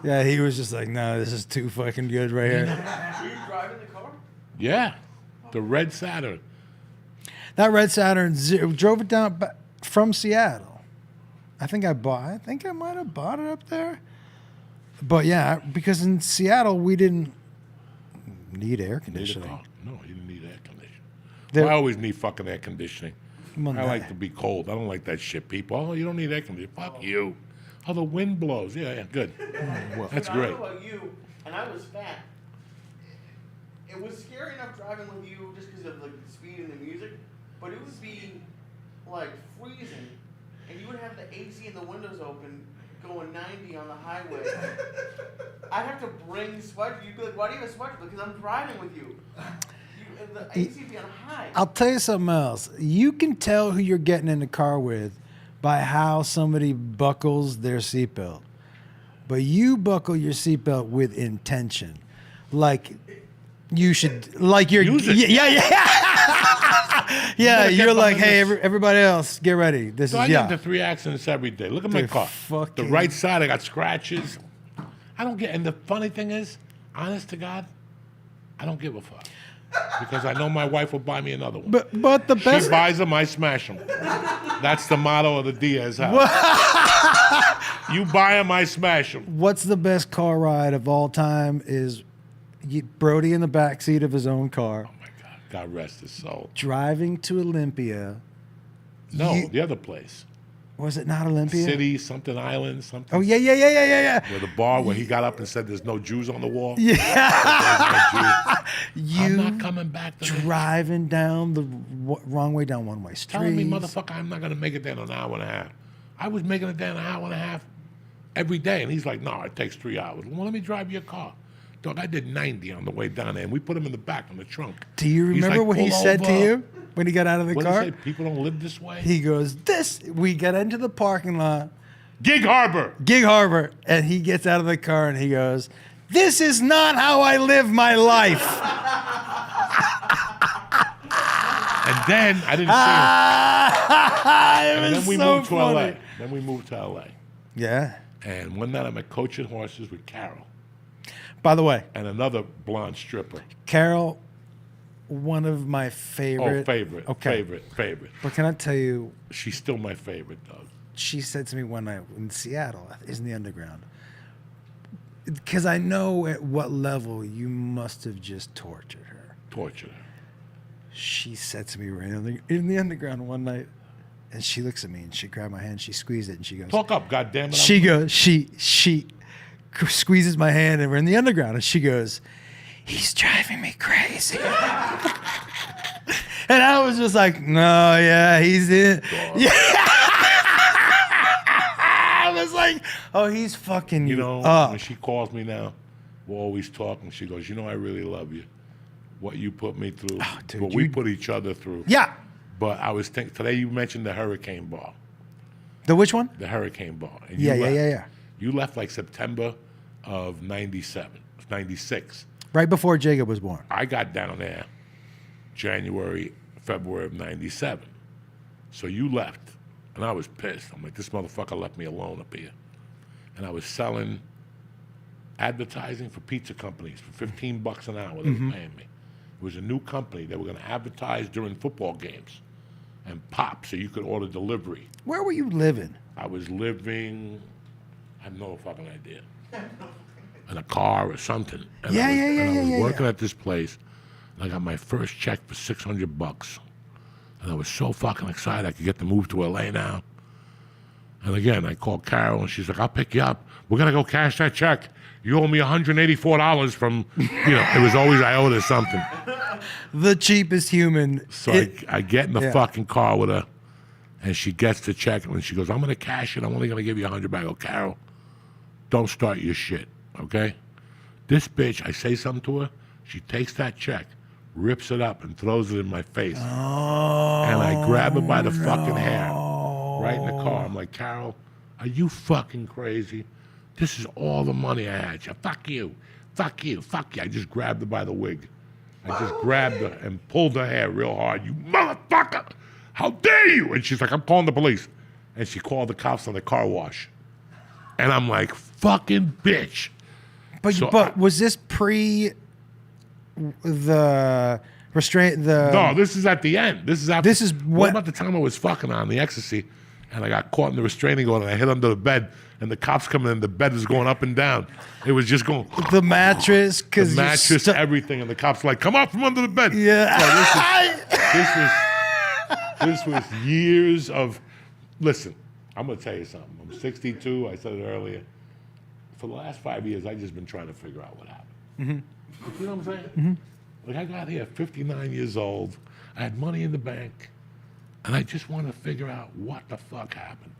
Yeah, he was just like, no, this is too fucking good right here. Were you driving the car? Yeah. The red Saturn. That red Saturn drove it down. from Seattle. I think I might have bought it up there. But yeah, because in Seattle we didn't need air conditioning. No, you didn't need air conditioning. There- I always need fucking air conditioning. Well, I like to be cold. I don't like that shit, people. Oh, you don't need air conditioning. Fuck you. Oh, the wind blows. Yeah, good. That's I great. don't know about you, and I was fat. It was scary enough driving with you just because of like the speed and the music, but it would be like freezing, and you would have the AC and the windows open, going 90 on the highway. I'd have to bring sweater. You'd be like, "Why do you have a sweater?" Because I'm driving with you. The AC would be on high. I'll tell you something else. You can tell who you're getting in the car with by how somebody buckles their seatbelt. But you buckle your seatbelt with intention. Like you should, like you're, Use it. yeah, get you're like, behind hey, this. everybody else, get ready. This So is, I yeah. get into 3 accidents every day. Look at my Dude, car. The fucking- right side, I got scratches. I don't get, and the funny thing is, honest to God, I don't give a fuck. Because I know my wife will buy me another one. But the She best, buys them, I smash them. That's the motto of the Diaz house. You buy them, I smash them. what's the best car ride of all time is Brody in the back seat of his own car, Oh my God, God rest his soul. driving to Olympia. No, You- the other place. Was it not Olympia? City, something island, something. Oh, yeah. Where the bar where he got up and said there's no Jews on the wall. Yeah. I'm You not coming back to that. driving down the wrong way down one-way street. Telling me, motherfucker, I'm not going to make it there in an hour and a half. I was making it there in an hour and a half every day. And he's like, no, it takes 3 hours. Well, let me drive your car. Dog, I did 90 on the way down there. And we put him in the back in the trunk. Do you He's remember like, what he "Pull said to over." you when he got out of the What did he car? say? People don't live this way? He goes, we get into the parking lot, Gig Harbor. Gig Harbor, and he gets out of the car and he goes, this is not how I live my life. And then I didn't see him. It And was then we so moved to funny. LA. Then we moved to LA. Yeah. And one night I'm at coaching horses with Carol By the way, and another blonde stripper. Carol, one of my Oh, favorite. Okay. favorite. But can I tell you, She's still my favorite, dog. she said to me one night in Seattle, in the underground, because I know at what level you must have just tortured her. Tortured her. She said to me right in the underground one night, and she looks at me and she grabbed my hand, she squeezed it, and she goes, Talk up, goddammit. she goes, she squeezes my hand, and we're in the underground, and she goes, he's driving me crazy. And I was just like, no, yeah, he's in. Yeah. I was like, oh, he's fucking You you know, up. when she calls me now, we're always talking. She goes, you know, I really love you. What you put me through, dude, what we you- put each other through. Yeah. But I was thinking, today you mentioned the Hurricane Bar. The which one? The Hurricane Bar. And Yeah, you left. yeah. You left like September of 97, 96. Right before Jacob was born. I got down there January, February of 97. So you left, and I was pissed. I'm like, this motherfucker left me alone up here. And I was selling advertising for pizza companies for $15 an hour. They were paying me. It was a new company. They were going to advertise during football games and pop, so you could order delivery. Where were you living? I was living, I have no fucking idea, in a car or something. And Yeah, I was, yeah, and I was yeah. working at this place, and I got my first check for $600. And I was so fucking excited I could get to move to LA now. And again, I called Carol, and she's like, I'll pick you up. We're going to go cash that check. You owe me $184 from, it was always I owed her something. The cheapest human. So I get in the yeah. fucking car with her, and she gets the check, and she goes, I'm going to cash it. I'm only going to give you $100 back. I go, Carol, don't start your shit, okay? This bitch, I say something to her, she takes that check, rips it up, and throws it in my face. Oh, And I grab her by the fucking hair, right in the car. I'm like, Carol, are you fucking crazy? This is all the money I had. She, fuck you. Fuck you. Fuck you. I just grabbed her by the wig. I just grabbed her and pulled her hair real hard. You motherfucker! How dare you? And she's like, I'm calling the police. And she called the cops on the car wash. And I'm like, fucking bitch. But So was this pre the restraint. The No, this is at the end. This is after. This is what what- about the time I was fucking on the ecstasy, and I got caught in the restraining order, and I hid under the bed, and the cops coming in, the bed was going up and down. It was just going. the mattress, The because mattress, everything, and the cops were like, "Come out from under the bed." Yeah. This was years of. Listen, I'm gonna tell you something. I'm 62. I said it earlier. For the last 5 years, I've just been trying to figure out what happened. You know what I'm saying? Like I got here, 59 years old. I had money in the bank, and I just want to figure out what the fuck happened.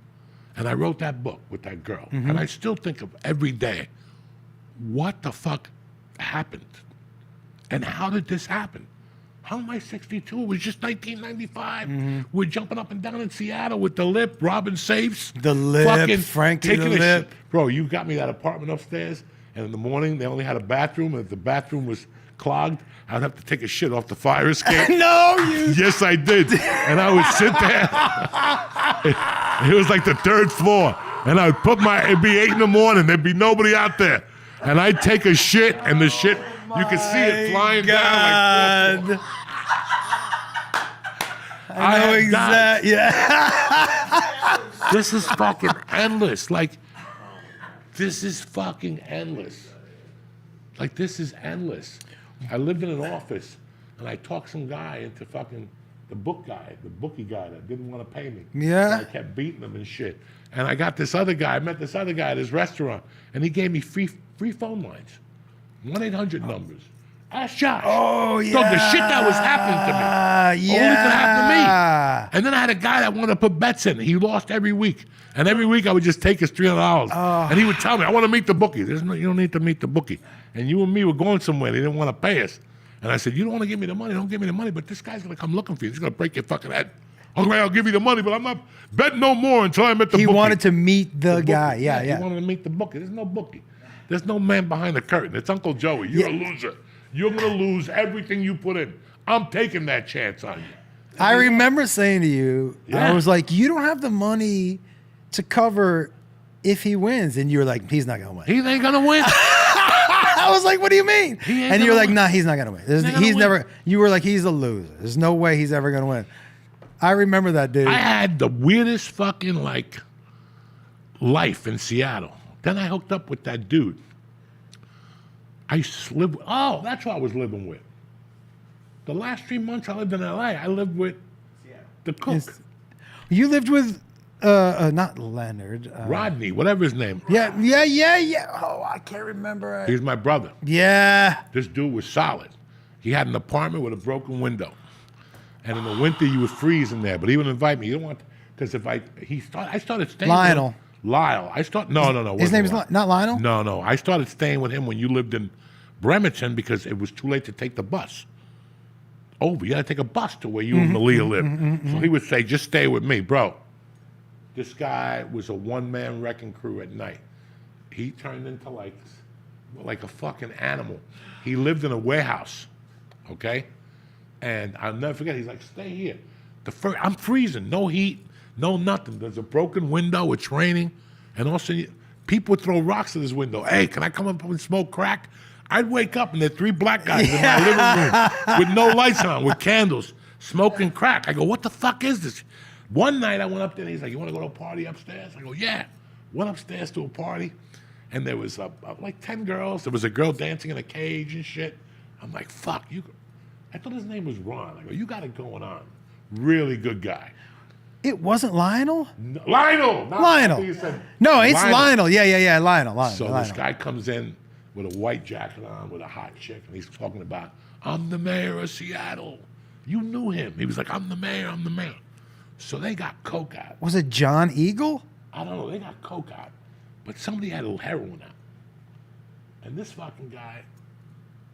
And I wrote that book with that girl, and I still think of every day, what the fuck happened, and how did this happen? How am I 62? It was just 1995. We're jumping up and down in Seattle with the lip, robbing safes. The Lip, Frankie taking the a Lip. shit. Bro, you got me that apartment upstairs, and in the morning they only had a bathroom, and if the bathroom was clogged, I'd have to take a shit off the fire escape. No, you. Yes, I did. And I would sit there. It was like the third floor. And I would it'd be 8 in the morning. There'd be nobody out there. And I'd take a shit, and the shit, you could see it flying down like 4 floors. I know had died. exactly. Yeah. This is fucking endless. Like, this is fucking endless. Like, this is endless. I lived in an office, and I talked some guy into fucking the bookie guy that didn't want to pay me. Yeah. And I kept beating him and shit. And I got this other guy. I met this other guy at his restaurant, and he gave me free phone lines, 1-800 numbers. Ask Josh. Oh, yeah. So the shit that was happening to me only could happen to me. And then I had a guy that wanted to put bets in. He lost every week. And every week I would just take his $300. And he would tell me, I want to meet the bookie. You don't need to meet the bookie. And you and me were going somewhere. They didn't want to pay us. And I said, you don't want to give me the money. Don't give me the money. But this guy's going to come looking for you. He's going to break your fucking head. Okay, I'll give you the money, but I'm not betting no more until I met the He bookie. wanted to meet the The guy. bookie. Yeah, He yeah. wanted to meet the bookie. There's no bookie. There's no man behind the curtain. It's Uncle Joey. You're a loser. You're going to lose everything you put in. I'm taking that chance on you. I remember saying to you, Yeah. I was like, you don't have the money to cover if he wins. And you were like, he's not going to win. He ain't going to win. I was like, what do you mean? He ain't And you were gonna like, win. nah, he's not going to win. ain't gonna He's win. never, you were like, he's a loser. There's no way he's ever going to win. I remember that, dude. I had the weirdest fucking, like, life in Seattle. Then I hooked up with that dude. I used to live with, that's who I was living with. The last 3 months I lived in LA, I lived with the cook, Is- You lived with, not Leonard. Rodney, whatever his name. Yeah. Oh, I can't remember. He's my brother. Yeah. This dude was solid. He had an apartment with a broken window. And in the winter, you would freeze in there. But he would invite me. You don't want, because I started staying Lionel. with him. Lyle. No. His name is not Lionel? No. I started staying with him when you lived in Bremerton because it was too late to take the bus. You got to take a bus to where you and Malia lived. So he would say, just stay with me. Bro, this guy was a one-man wrecking crew at night. He turned into like a fucking animal. He lived in a warehouse, okay? And I'll never forget, he's like, stay here. I'm freezing, no heat, no nothing. There's a broken window, it's raining, and all of a sudden, people would throw rocks at his window. Hey, can I come up and smoke crack? I'd wake up and there are 3 black guys in my living room with no lights on, with candles, smoking crack. I go, what the fuck is this? One night I went up there and he's like, you want to go to a party upstairs? I go, yeah. Went upstairs to a party and there was like 10 girls. There was a girl dancing in a cage and shit. I'm like, fuck, I thought his name was Ron. I go, you got it going on. Really good guy. It wasn't Lionel? No, Lionel! Not Lionel. I think you said No, it's Lionel. Yeah. Lionel. So Lionel. this guy comes in with a white jacket on with a hot chick, and he's talking about, I'm the mayor of Seattle. You knew him. He was like, I'm the mayor. So they got coke out. Was it John Eagle? I don't know. They got coke out. But somebody had a little heroin out. And this fucking guy,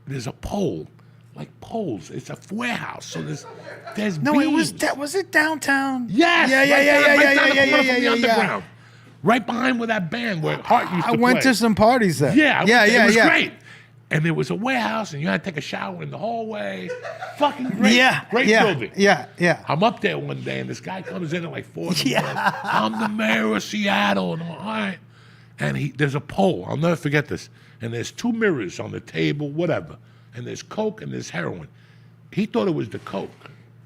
there's a pole, like poles. It's a warehouse. So there's No, beams. was it downtown? Yes. Yeah. Right down the corner from the underground. Right behind where that band where Hart used to I play. went to some parties there. Yeah, it was yeah. great. And there was a warehouse, and you had to take a shower in the hallway. Fucking great, great building. Yeah. I'm up there one day, and this guy comes in at like 4 in the morning. I'm the mayor of Seattle. And I'm like, all right. And there's a pole. I'll never forget this. And there's 2 mirrors on the table, whatever. And there's coke and there's heroin. he thought it was the coke,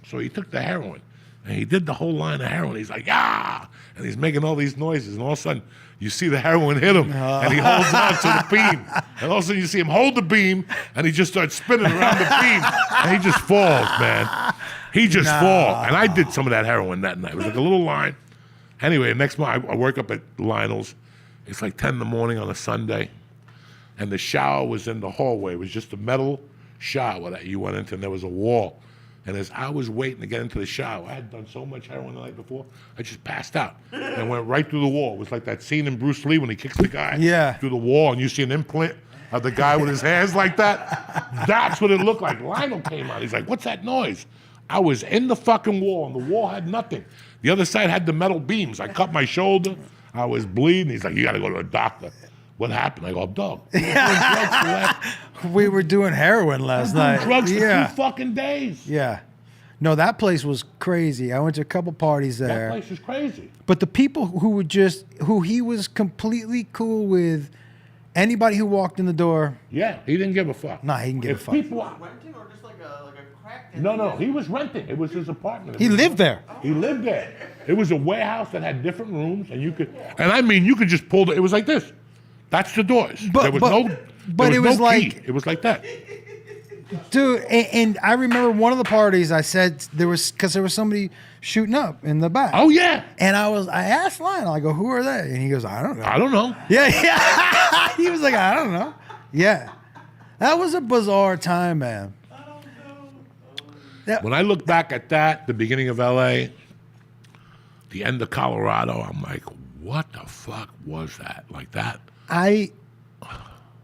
so he took the heroin, and he did the whole line of heroin. He's like, ah, and he's making all these noises, and all of a sudden you see the heroin hit him, and he holds on to the beam, and all of a sudden you see him hold the beam, and he just starts spinning around the beam, and he just falls, man. He just falls, and I did some of that heroin that night. It was like a little line. Anyway, the next morning I work up at Lionel's. It's like 10 in the morning on a Sunday, and the shower was in the hallway. It was just a metal shower that you went into, and there was a wall. And as I was waiting to get into the shower, I had done so much heroin the night before, I just passed out and went right through the wall. It was like that scene in Bruce Lee when he kicks the guy through the wall, and you see an implant of the guy with his hands like that. That's what it looked like. Lionel came out. He's like, what's that noise? I was in the fucking wall, and the wall had nothing. The other side had the metal beams. I cut my shoulder. I was bleeding. He's like, you got to go to a doctor. What happened? I go, dog. We were doing heroin last night. Drugs for 2 fucking days. Yeah. No, that place was crazy. I went to a couple parties there. That place was crazy. But the people who he was completely cool with, anybody who walked in the door. Yeah, he didn't give a fuck. Nah, he didn't give a fuck. Renting or just like a crack den? No, he was renting. It was his apartment. He lived there. He lived there. It was a warehouse that had different rooms, and you could just pull it was like this. That's the doors. There was no key. It was like that. Dude, and I remember one of the parties I said because there was somebody shooting up in the back. Oh yeah. And I asked Lionel, I go, who are they? And he goes, I don't know. I don't know. Yeah. He was like, I don't know. Yeah. That was a bizarre time, man. When I look back at that, the beginning of LA, the end of Colorado, I'm like, what the fuck was that? Like that? I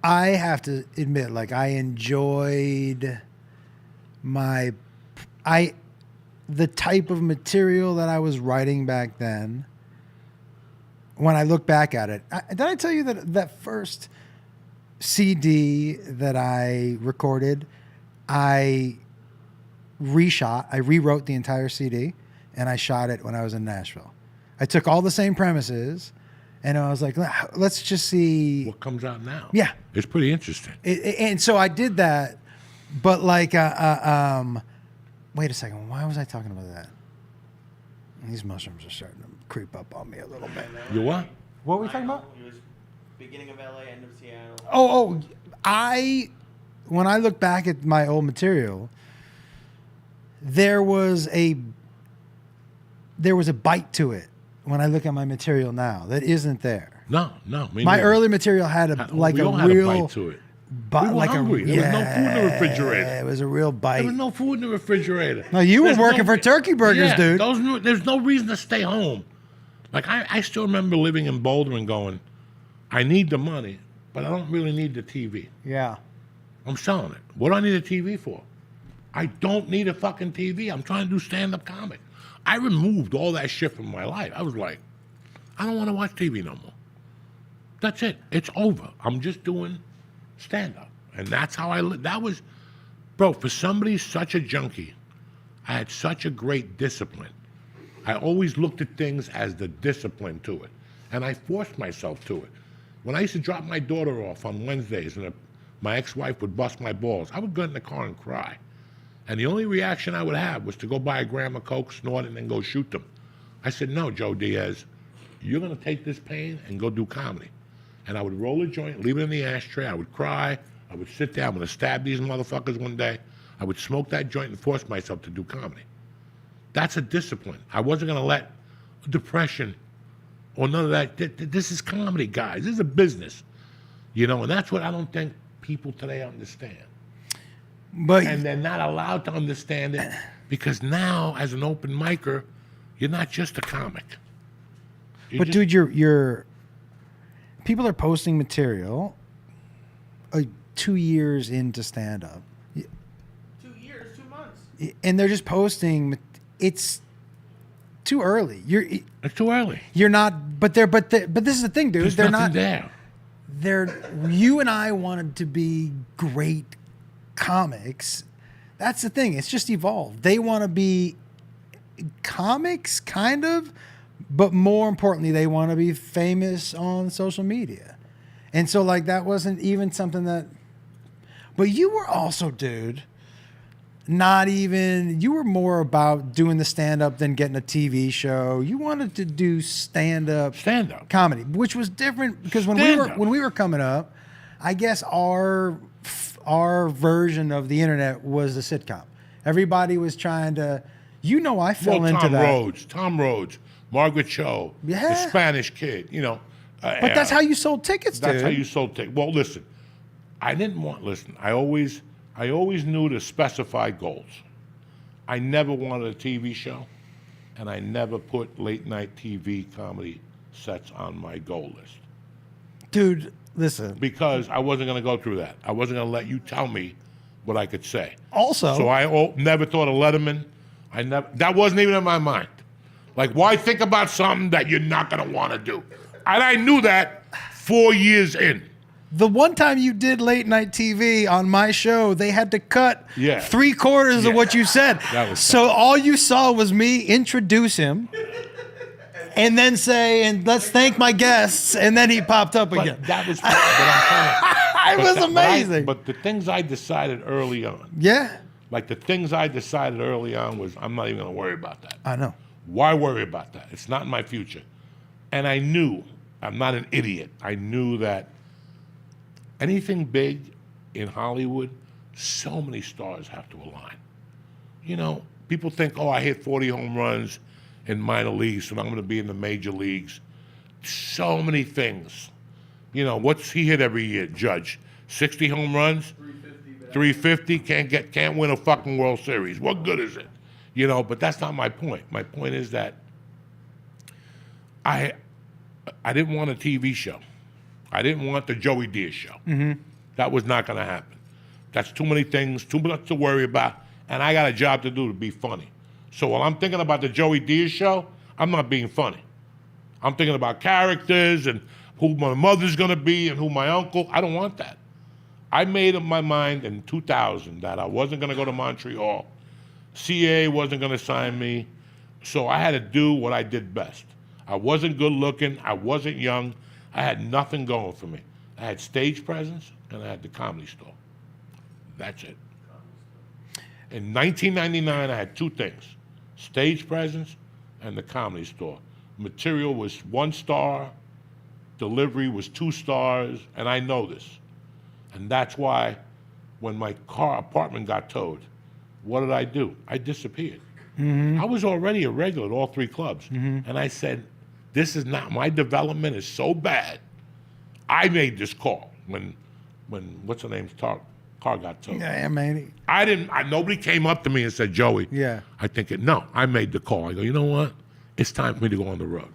have to admit, like, I enjoyed the type of material that I was writing back then. When I look back at it, did I tell you that first CD that I recorded, I rewrote the entire CD, and I shot it when I was in Nashville. I took all the same premises, and I was like, let's just see what comes out now. Yeah. It's pretty interesting. And so I did that, but like, wait a second. Why was I talking about that? These mushrooms are starting to creep up on me a little bit. You what? What were we talking about? It was beginning of LA, end of Seattle. When I look back at my old material, there was a bite to it. When I look at my material now, that isn't there. No. My early material had a real bite to it. We were hungry. There was no food in the refrigerator. It was a real bite. There was no food in the refrigerator. No, you were working for Turkey Burgers, dude. There's no reason to stay home. Like, I still remember living in Boulder and going, I need the money, but I don't really need the TV. Yeah. I'm selling it. What do I need a TV for? I don't need a fucking TV. I'm trying to do stand-up comedy. I removed all that shit from my life. I was like, I don't want to watch TV no more. That's it. It's over. I'm just doing stand-up. And that's how I live. That was, bro, for somebody such a junkie, I had such a great discipline. I always looked at things as the discipline to it. And I forced myself to it. When I used to drop my daughter off on Wednesdays and my ex-wife would bust my balls, I would go in the car and cry. And the only reaction I would have was to go buy a gram of coke, snort it, and then go shoot them. I said, no, Joe Diaz, you're going to take this pain and go do comedy. And I would roll a joint, leave it in the ashtray. I would cry. I would sit there. I'm going to stab these motherfuckers one day. I would smoke that joint and force myself to do comedy. That's a discipline. I wasn't going to let depression or none of that. This is comedy, guys. This is a business. And that's what I don't think people today understand. And they're not allowed to understand it because now, as an open micer, you're not just a comic. Dude, you're people are posting material 2 years into stand-up. 2 years, 2 months. And they're just posting. It's too early. It's too early. You're not. But this is the thing, dude. There's they're nothing not there. You and I wanted to be great comics. That's the thing. It's just evolved. They want to be comics, kind of, but more importantly, they want to be famous on social media. And so, like, that wasn't even something that. But you were also, dude. not even, you were more about doing the stand-up than getting a TV show. You wanted to do stand-up comedy, which was different because when we were coming up, I guess our version of the internet was a sitcom. Everybody was trying to, I fell into that. Tom Rhodes, Margaret Cho, the Spanish Kid, But that's how you sold tickets, dude. That's how you sold tickets. Well, listen, I always knew to specify goals. I never wanted a TV show, and I never put late night TV comedy sets on my goal list. Dude, listen. Because I wasn't going to go through that. I wasn't going to let you tell me what I could say. Also. So I never thought of Letterman. That wasn't even in my mind. Like, why think about something that you're not going to want to do? And I knew that 4 years in. The one time you did late night TV on my show, they had to cut 3/4 of what you said. So all you saw was me introduce him and then say, and let's thank my guests, and then he popped up again. That was, but I'm it was amazing. But the things I decided early on. Yeah. Like the things I decided early on was, I'm not even going to worry about that. I know. Why worry about that? It's not in my future. And I knew, I'm not an idiot. I knew that anything big in Hollywood, so many stars have to align. People think, I hit 40 home runs in minor leagues, and I'm going to be in the major leagues. So many things. What's he hit every year, Judge? 60 home runs? 350? Can't win a fucking World Series. What good is it? But that's not my point. My point is that I didn't want a TV show. I didn't want the Joey Diaz show. Mm-hmm. That was not going to happen. That's too many things, too much to worry about, and I got a job to do to be funny. So while I'm thinking about the Joey Diaz show, I'm not being funny. I'm thinking about characters and who my mother's going to be and who my uncle. I don't want that. I made up my mind in 2000 that I wasn't going to go to Montreal. CA wasn't going to sign me. So I had to do what I did best. I wasn't good looking. I wasn't young. I had nothing going for me. I had stage presence and I had the Comedy Store. That's it. In 1999, I had two things: stage presence and the Comedy Store. Material was 1 star, delivery was 2 stars, and I know this. And that's why when my apartment got towed, what did I do? I disappeared. Mm-hmm. I was already a regular at all 3 clubs. Mm-hmm. And I said, this is not, my development is so bad. I made this call when what's her name's car got towed. Yeah, man. Nobody came up to me and said, Joey, I think no, I made the call. I go, you know what? It's time for me to go on the road.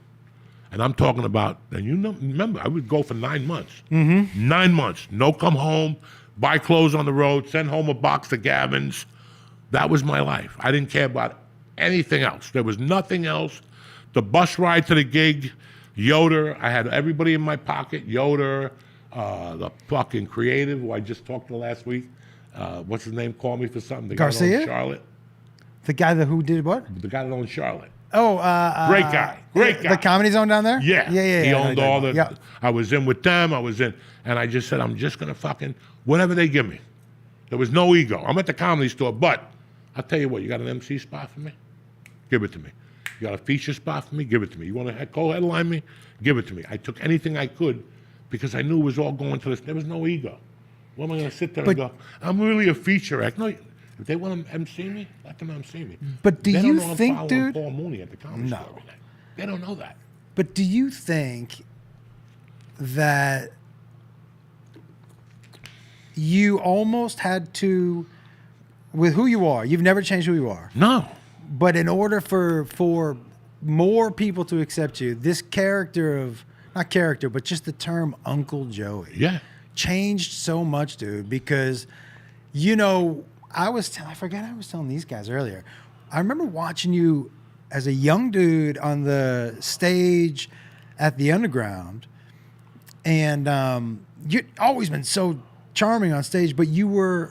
And I'm talking about, and remember, I would go for 9 months. Mm-hmm. 9 months. No come home, buy clothes on the road, send home a box of Gavin's. That was my life. I didn't care about anything else. There was nothing else. The bus ride to the gig, Yoder, I had everybody in my pocket. Yoder, the fucking creative who I just talked to last week. What's his name? Called me for something. The Garcia? guy that owns Charlotte. The guy who did what? The guy that owns Charlotte. Oh, great guy. The Comedy Zone down there? Yeah. Yeah. He owned all the, I was in with them, and I just said, I'm just going to fucking, whatever they give me. There was no ego. I'm at the Comedy Store, but I'll tell you what, you got an MC spot for me? Give it to me. You got a feature spot for me? Give it to me. You want to co-headline me? Give it to me. I took anything I could because I knew it was all going to this. There was no ego. What am I going to sit there and go, I'm really a feature act? No, if they want to MC me, let them MC me. But do they you don't know think, I'm dude? Paul Mooney at the Comedy Store every night. They don't know that. But do you think that you almost had to, with who you are, you've never changed who you are. No. But in order for more people to accept you, this character of, not character, but just the term Uncle Joey changed so much, dude, because, I forget I was telling these guys earlier. I remember watching you as a young dude on the stage at the Underground, and you've always been so charming on stage, but the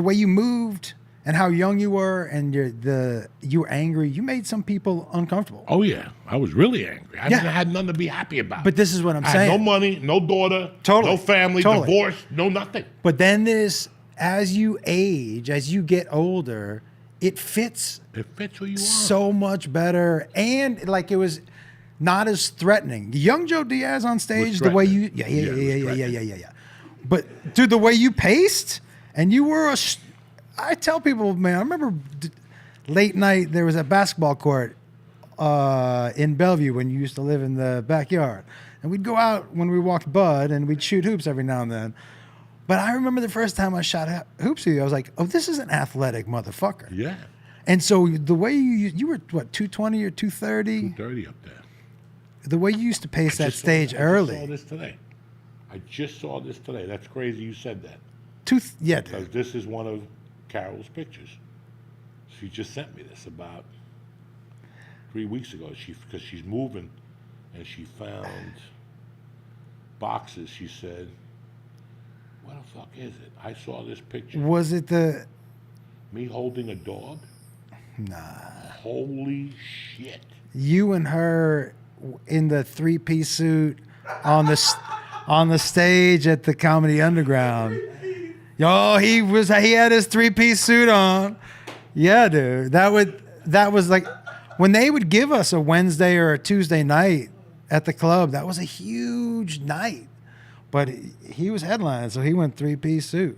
way you moved and how young you were, and you were angry, you made some people uncomfortable. Oh yeah, I was really angry. I had nothing to be happy about. But this is what I'm I saying. had no money, no daughter, no family, divorce, no nothing. But then this as you age, as you get older, it fits It fits who you are. so much better, and like it was not as threatening. Young Joe Diaz on stage, the way you, yeah. But dude, the way you paced, and you were I tell people, man, I remember late night. There was a basketball court in Bellevue when you used to live in the backyard, and we'd go out when we walked Bud, and we'd shoot hoops every now and then. But I remember the first time I shot hoops with you, I was like, oh, this is an athletic motherfucker. Yeah. And so the way you were, what, 220 or 230? 230 up there. The way you used to pace that I stage just early. saw this today. I just saw this today. That's crazy you said that. Yeah, Because dude. this is one of Carol's pictures. She just sent me this about 3 weeks ago. Because she's moving, and she found boxes. She said, "What the fuck is it?" I saw this picture. Was it Me holding a dog. Nah. Holy shit! You and her in the 3-piece suit on the stage at the Comedy Underground. Yo, he had his 3-piece suit on. Yeah, dude. That was like when they would give us a Wednesday or a Tuesday night at the club, that was a huge night. But he was headlining, so he went 3-piece suit.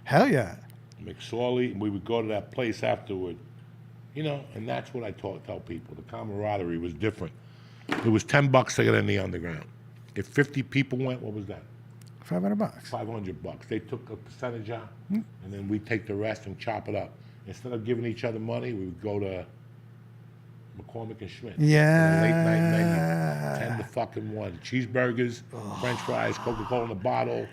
Hell yeah. McSorley, we would go to that place afterward, and that's what I tell people. The camaraderie was different. It was $10 to get in the underground. If 50 people went, what was that? $500. $500. They took a percentage out, and then we take the rest and chop it up. Instead of giving each other money, we would go to McCormick and Schmidt. Yeah. Late night menu, 10 to fucking 1. Cheeseburgers, French fries, Coca-Cola in a bottle,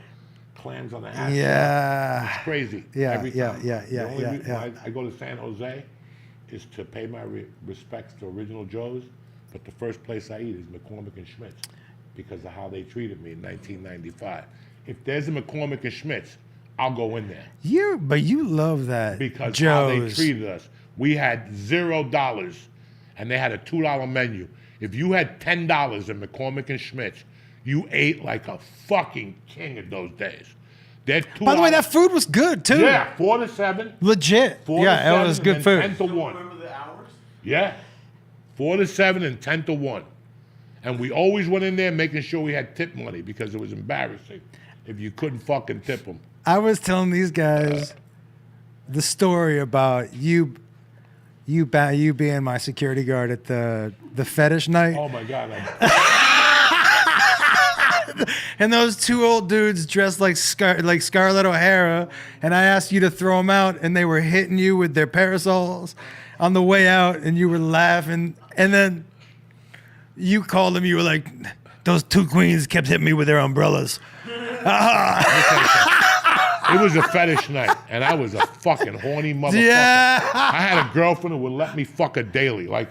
clams on the hash. Yeah. It's crazy. Yeah, Every yeah, time. yeah, The only reason yeah. I go to San Jose is to pay my respects to Original Joe's, but the first place I eat is McCormick and Schmidt's because of how they treated me in 1995. If there's a McCormick and Schmidt's, I'll go in there. But you love that. Because Joe's. how they treated us. We had $0, and they had a $2 menu. If you had $10 in McCormick and Schmidt's, you ate like a fucking king in those days. By the way, that food was good too. Yeah, 4 to 7. Legit. 4 to Yeah, 7, it was and good then food. 10 to 1. Remember the hours? Yeah. 4 to 7 and 10 to 1. And we always went in there making sure we had tip money because it was embarrassing if you couldn't fucking tip them. I was telling these guys the story about you being my security guard at the fetish night. Oh my God. And those two old dudes dressed like Scarlett O'Hara, and I asked you to throw them out, and they were hitting you with their parasols on the way out, and you were laughing. And then you called them, you were like, those two queens kept hitting me with their umbrellas. It was a fetish night, and I was a fucking horny motherfucker. Yeah. I had a girlfriend who would let me fuck her daily. Like,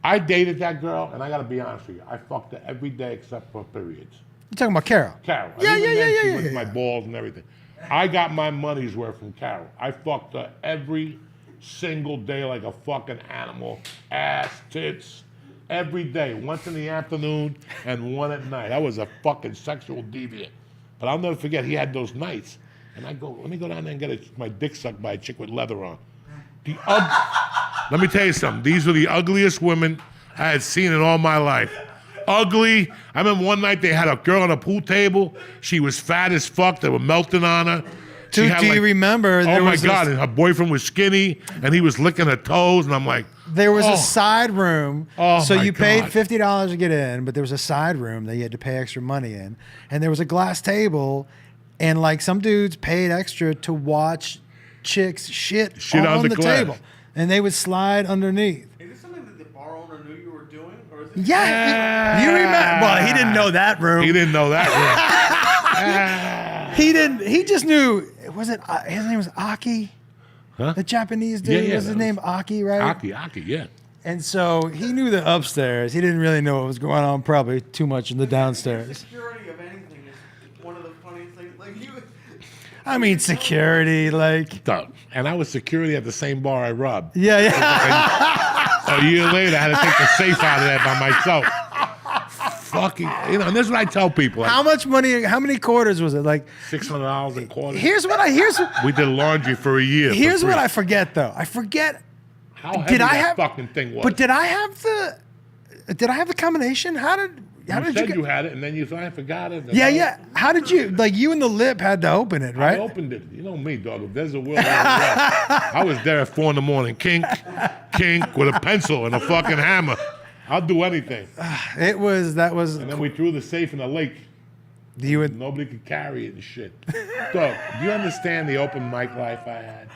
I dated that girl, and I got to be honest with you, I fucked her every day except for periods. You're talking about Carol. Carol. Yeah, And even yeah, then, yeah, she yeah, licked yeah. my balls and everything. I got my money's worth from Carol. I fucked her every single day like a fucking animal. Ass, tits, every day. Once in the afternoon and one at night. I was a fucking sexual deviant. But I'll never forget, he had those nights. And I go, let me go down there and get my dick sucked by a chick with leather on. Let me tell you something. These were the ugliest women I had seen in all my life. Ugly. I remember one night they had a girl on a pool table. She was fat as fuck. They were melting on her. She Dude, had, do you remember? Oh there my was God. this- And her boyfriend was skinny and he was licking her toes. And I'm like, There was oh. a side room. Oh, so my you paid God. $50 to get in, but there was a side room that you had to pay extra money in. And there was a glass table, and like some dudes paid extra to watch chicks shit Shit on on the the glass. table. And they would slide underneath. Is this something that the bar owner knew you were doing? Or is it Yeah. You remember? Well, he didn't know that room. He didn't know that He didn't. He just knew. Was it? His name was Aki. Huh? The Japanese dude. Yeah, yeah, was his that name Aki, right? room. Aki, yeah. And so he knew the upstairs. He didn't really know what was going on. Probably too much in the downstairs. security of anything is one of the funniest things. Like you. I mean, security, like. And I was security at the same bar I robbed. Yeah, yeah. A year later, I had to take the safe out of there by myself. fucking, and this is what I tell people. How much money? How many quarters was it? Like $600 in quarters. We did laundry for a year. Here's what I forget though. I forget. How heavy that fucking thing was. But did I have the combination? How did you you get? You had it, and then I forgot it. Yeah. How did you? Like you and the lip had to open it, right? I opened it. You know me, dog. If there's a will, there's a way. I was there at 4 a.m. Kink, with a pencil and a fucking hammer. I'll do anything. That was. And then we threw the safe in the lake. Nobody could carry it and shit. Dog, do you understand the open mic life I had?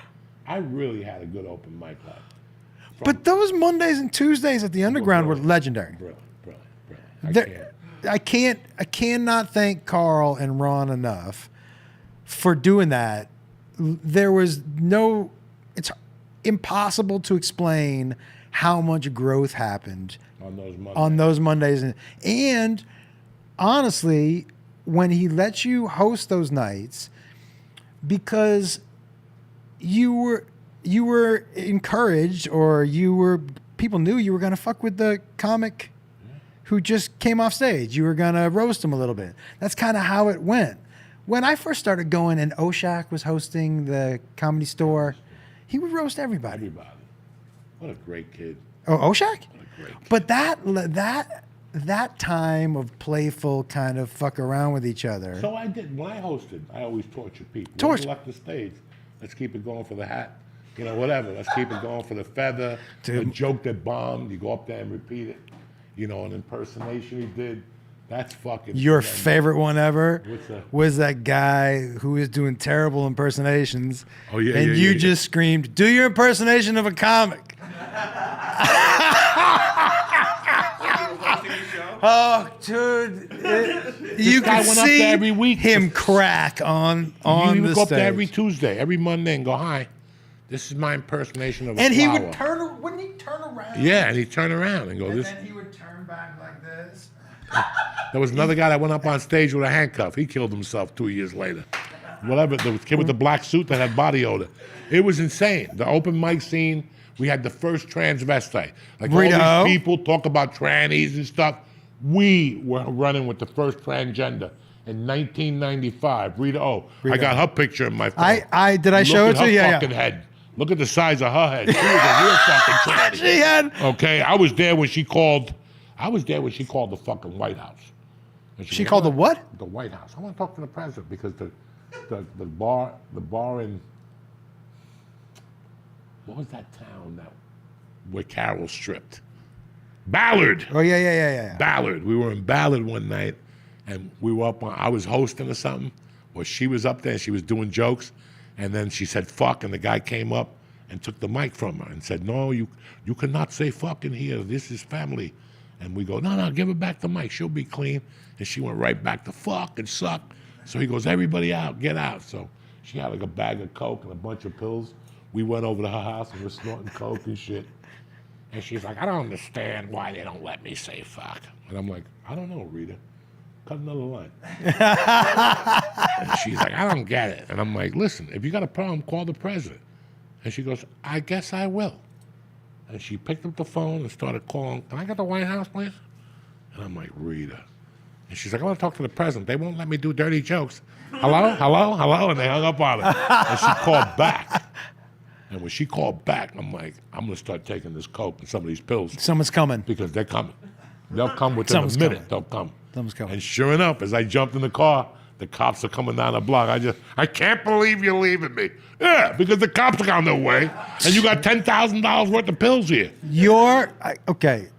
I really had a good open mic life. But those Mondays and Tuesdays at the Underground were legendary. Brilliant. I cannot thank Carl and Ron enough for doing that. It's impossible to explain how much growth happened on those Mondays. And honestly, when he lets you host those nights, because you were encouraged, or people knew you were going to fuck with the comic who just came off stage. You were going to roast him a little bit. That's kind of how it went. When I first started going and Oshak was hosting the Comedy Store, he would roast everybody. What a great kid. Oh, Oshak? What a great kid. But that time of playful kind of fuck around with each other. So I did. When I hosted, I always tortured people. When we left the stage, let's keep it going for the hat. Whatever. Let's keep it going for the feather. A joke that bombed, you go up there and repeat it. An impersonation he did. That's fucking. Your favorite one ever What's that? was that guy who was doing terrible impersonations. Oh, yeah. And you just screamed, "Do your impersonation of a comic." Oh, dude. You could see every week. him crack on the stage. He would go up there every Tuesday, every Monday and go, "Hi, this is my impersonation of a And flower." he would wouldn't he turn around? Yeah, and he'd turn around and go, And "This." then he would turn back like this. There was another guy that went up on stage with a handcuff. He killed himself 2 years later. Whatever, the kid with the black suit that had body odor. It was insane. The open mic scene, we had the first transvestite. Like Rita all O? these people talk about trannies and stuff. We were running with the first transgender in 1995. Rita O. I got her picture in my phone. Did I show it to you? Look at her Yeah. fucking head. Look at the size of her head. She was a real fucking tranny. She had. Okay, I was there when she called the fucking White House. And She called the what? The White House. I want to talk to the president because the bar in, what was that town where Carol stripped? Ballard. Oh yeah. Ballard. We were in Ballard one night, and we were I was hosting or something, where she was up there and she was doing jokes, and then she said fuck, and the guy came up and took the mic from her and said, "No, you cannot say fuck in here. This is family." And we go, no, give her back the mic. She'll be clean. And she went right back to fuck and suck. So he goes, "Everybody out, get out." So she had like a bag of Coke and a bunch of pills. We went over to her house and we're snorting Coke and shit. And she's like, "I don't understand why they don't let me say fuck." And I'm like, "I don't know, Rita. Cut another line." And she's like, "I don't get it." And I'm like, "Listen, if you got a problem, call the president." And she goes, "I guess I will." And she picked up the phone and started calling, "Can I get the White House, please?" And I'm like, "Rita." And she's like, "I want to talk to the president. They won't let me do dirty jokes." Hello? And they hung up on her. And she called back. And when she called back, I'm like, "I'm going to start taking this Coke and some of these pills." Someone's coming. Because they're coming. They'll come within a minute. They'll come. Someone's coming. And sure enough, as I jumped in the car, the cops are coming down the block. I can't believe you're leaving me. Yeah, because the cops are on their way, and you got $10,000 worth of pills here. Okay.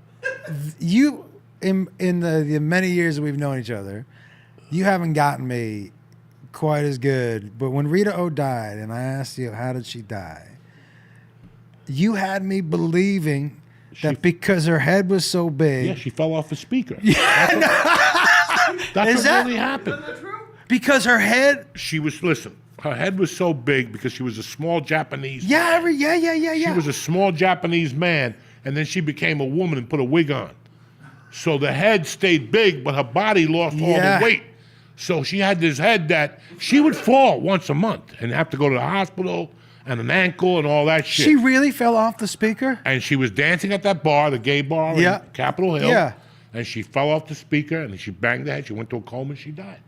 You, in the many years that we've known each other, you haven't gotten me quite as good. But when Rita O died, and I asked you, how did she die? You had me believing that because her head was so big. Yeah, she fell off a speaker. That's Is what that- really happened. Because her head. Her head was so big because she was a small Japanese. Yeah. She was a small Japanese man, and then she became a woman and put a wig on. So the head stayed big, but her body lost all the weight. So she had this head that she would fall once a month and have to go to the hospital and an ankle and all that shit. She really fell off the speaker? And she was dancing at that bar, the gay bar Yeah. in Capitol Hill. Yeah. and she fell off the speaker, and she banged her head. She went to a coma, and she died.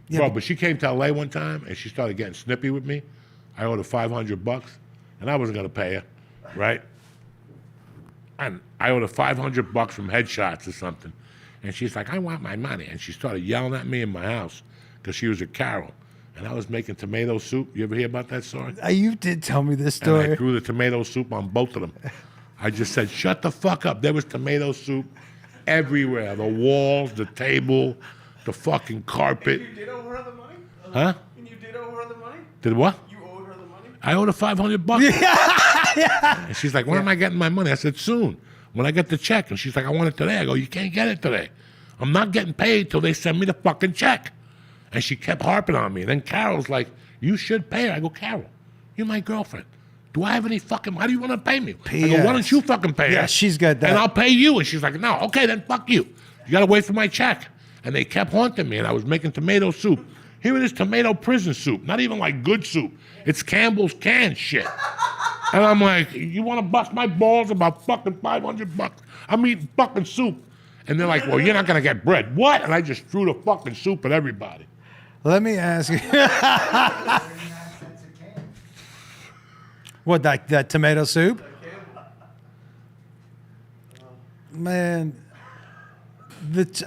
Yeah, Bro, but she came to LA one time, and she started getting snippy with me. I owed her $500, and I wasn't gonna pay her, right? And I owed her $500 from Headshots or something, and she's like, "I want my money," and she started yelling at me in my house because she was at Carol, and I was making tomato soup. You ever hear about that story? You did tell me this And I story. threw the tomato soup on both of them. I just said, "Shut the fuck up." There was tomato soup everywhere. The walls, the table, the fucking carpet. You did owe her the money? Huh? And you did owe her the money? Did what? You owed her the money? I owed her $500. And she's like, "When am I getting my money?" I said, "Soon. When I get the check." And she's like, "I want it today." I go, "You can't get it today. I'm not getting paid till they send me the fucking check." And she kept harping on me. And then Carol's like, "You should pay her." I go, "Carol, you're my girlfriend. Do I have any fucking, how do you want to pay me?" I go, "Why don't you fucking pay her?" Yeah, she's got that. And I'll pay you. And she's like, "No, okay, then fuck you. You got to wait for my check." And they kept haunting me, and I was making tomato soup. Here it is, tomato prison soup. Not even like good soup. It's Campbell's canned shit. And I'm like, "You want to bust my balls about fucking $500? I'm eating fucking soup." And they're like, "Well, you're not going to get bread." What? And I just threw the fucking soup at everybody. Let me ask you. What, that tomato soup? Man,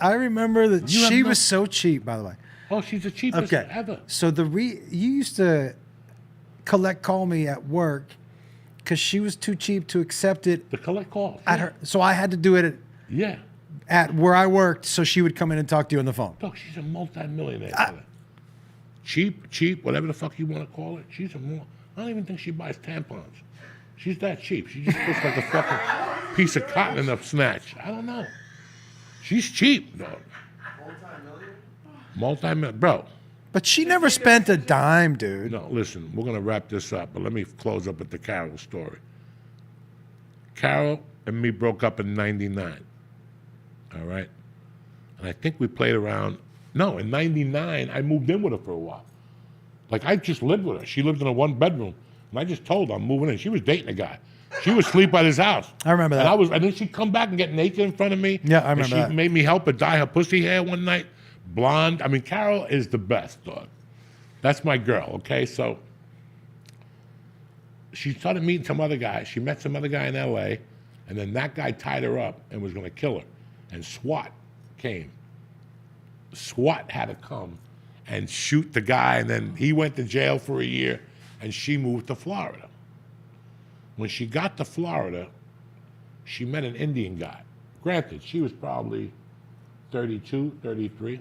I remember that You have she no- was so cheap, by the way. Oh, she's the cheapest Okay. ever. So you used to call me at work because she was too cheap to accept it The collect calls. at her. So I had to do it Yeah. at where I worked, so she would come in and talk to you on the phone. Look, she's a multi-millionaire. today. Cheap, whatever the fuck you want to call it. She's a more. I don't even think she buys tampons. She's that cheap. She just puts like a fucking piece of cotton in a snatch. I don't know. She's cheap, dog. Multi-million, bro. But she never spent a dime, dude. No, listen, we're gonna wrap this up, but let me close up with the Carol story. Carol and me broke up in '99. All right, and I think we played around. No, in '99, I moved in with her for a while. Like I just lived with her. She lived in a one-bedroom, and I just told her I'm moving in. She was dating a guy. She would sleep at his house. I remember that. And then she'd come back and get naked in front of me. Yeah, I remember and she that. made me help her dye her pussy hair one night. Blonde. I mean, Carol is the best, dog. That's my girl, okay? So she started meeting some other guy. She met some other guy in L.A., and then that guy tied her up and was going to kill her. And SWAT came. SWAT had to come and shoot the guy, and then he went to jail for a year, and she moved to Florida. When she got to Florida, she met an Indian guy. Granted, she was probably 32, 33.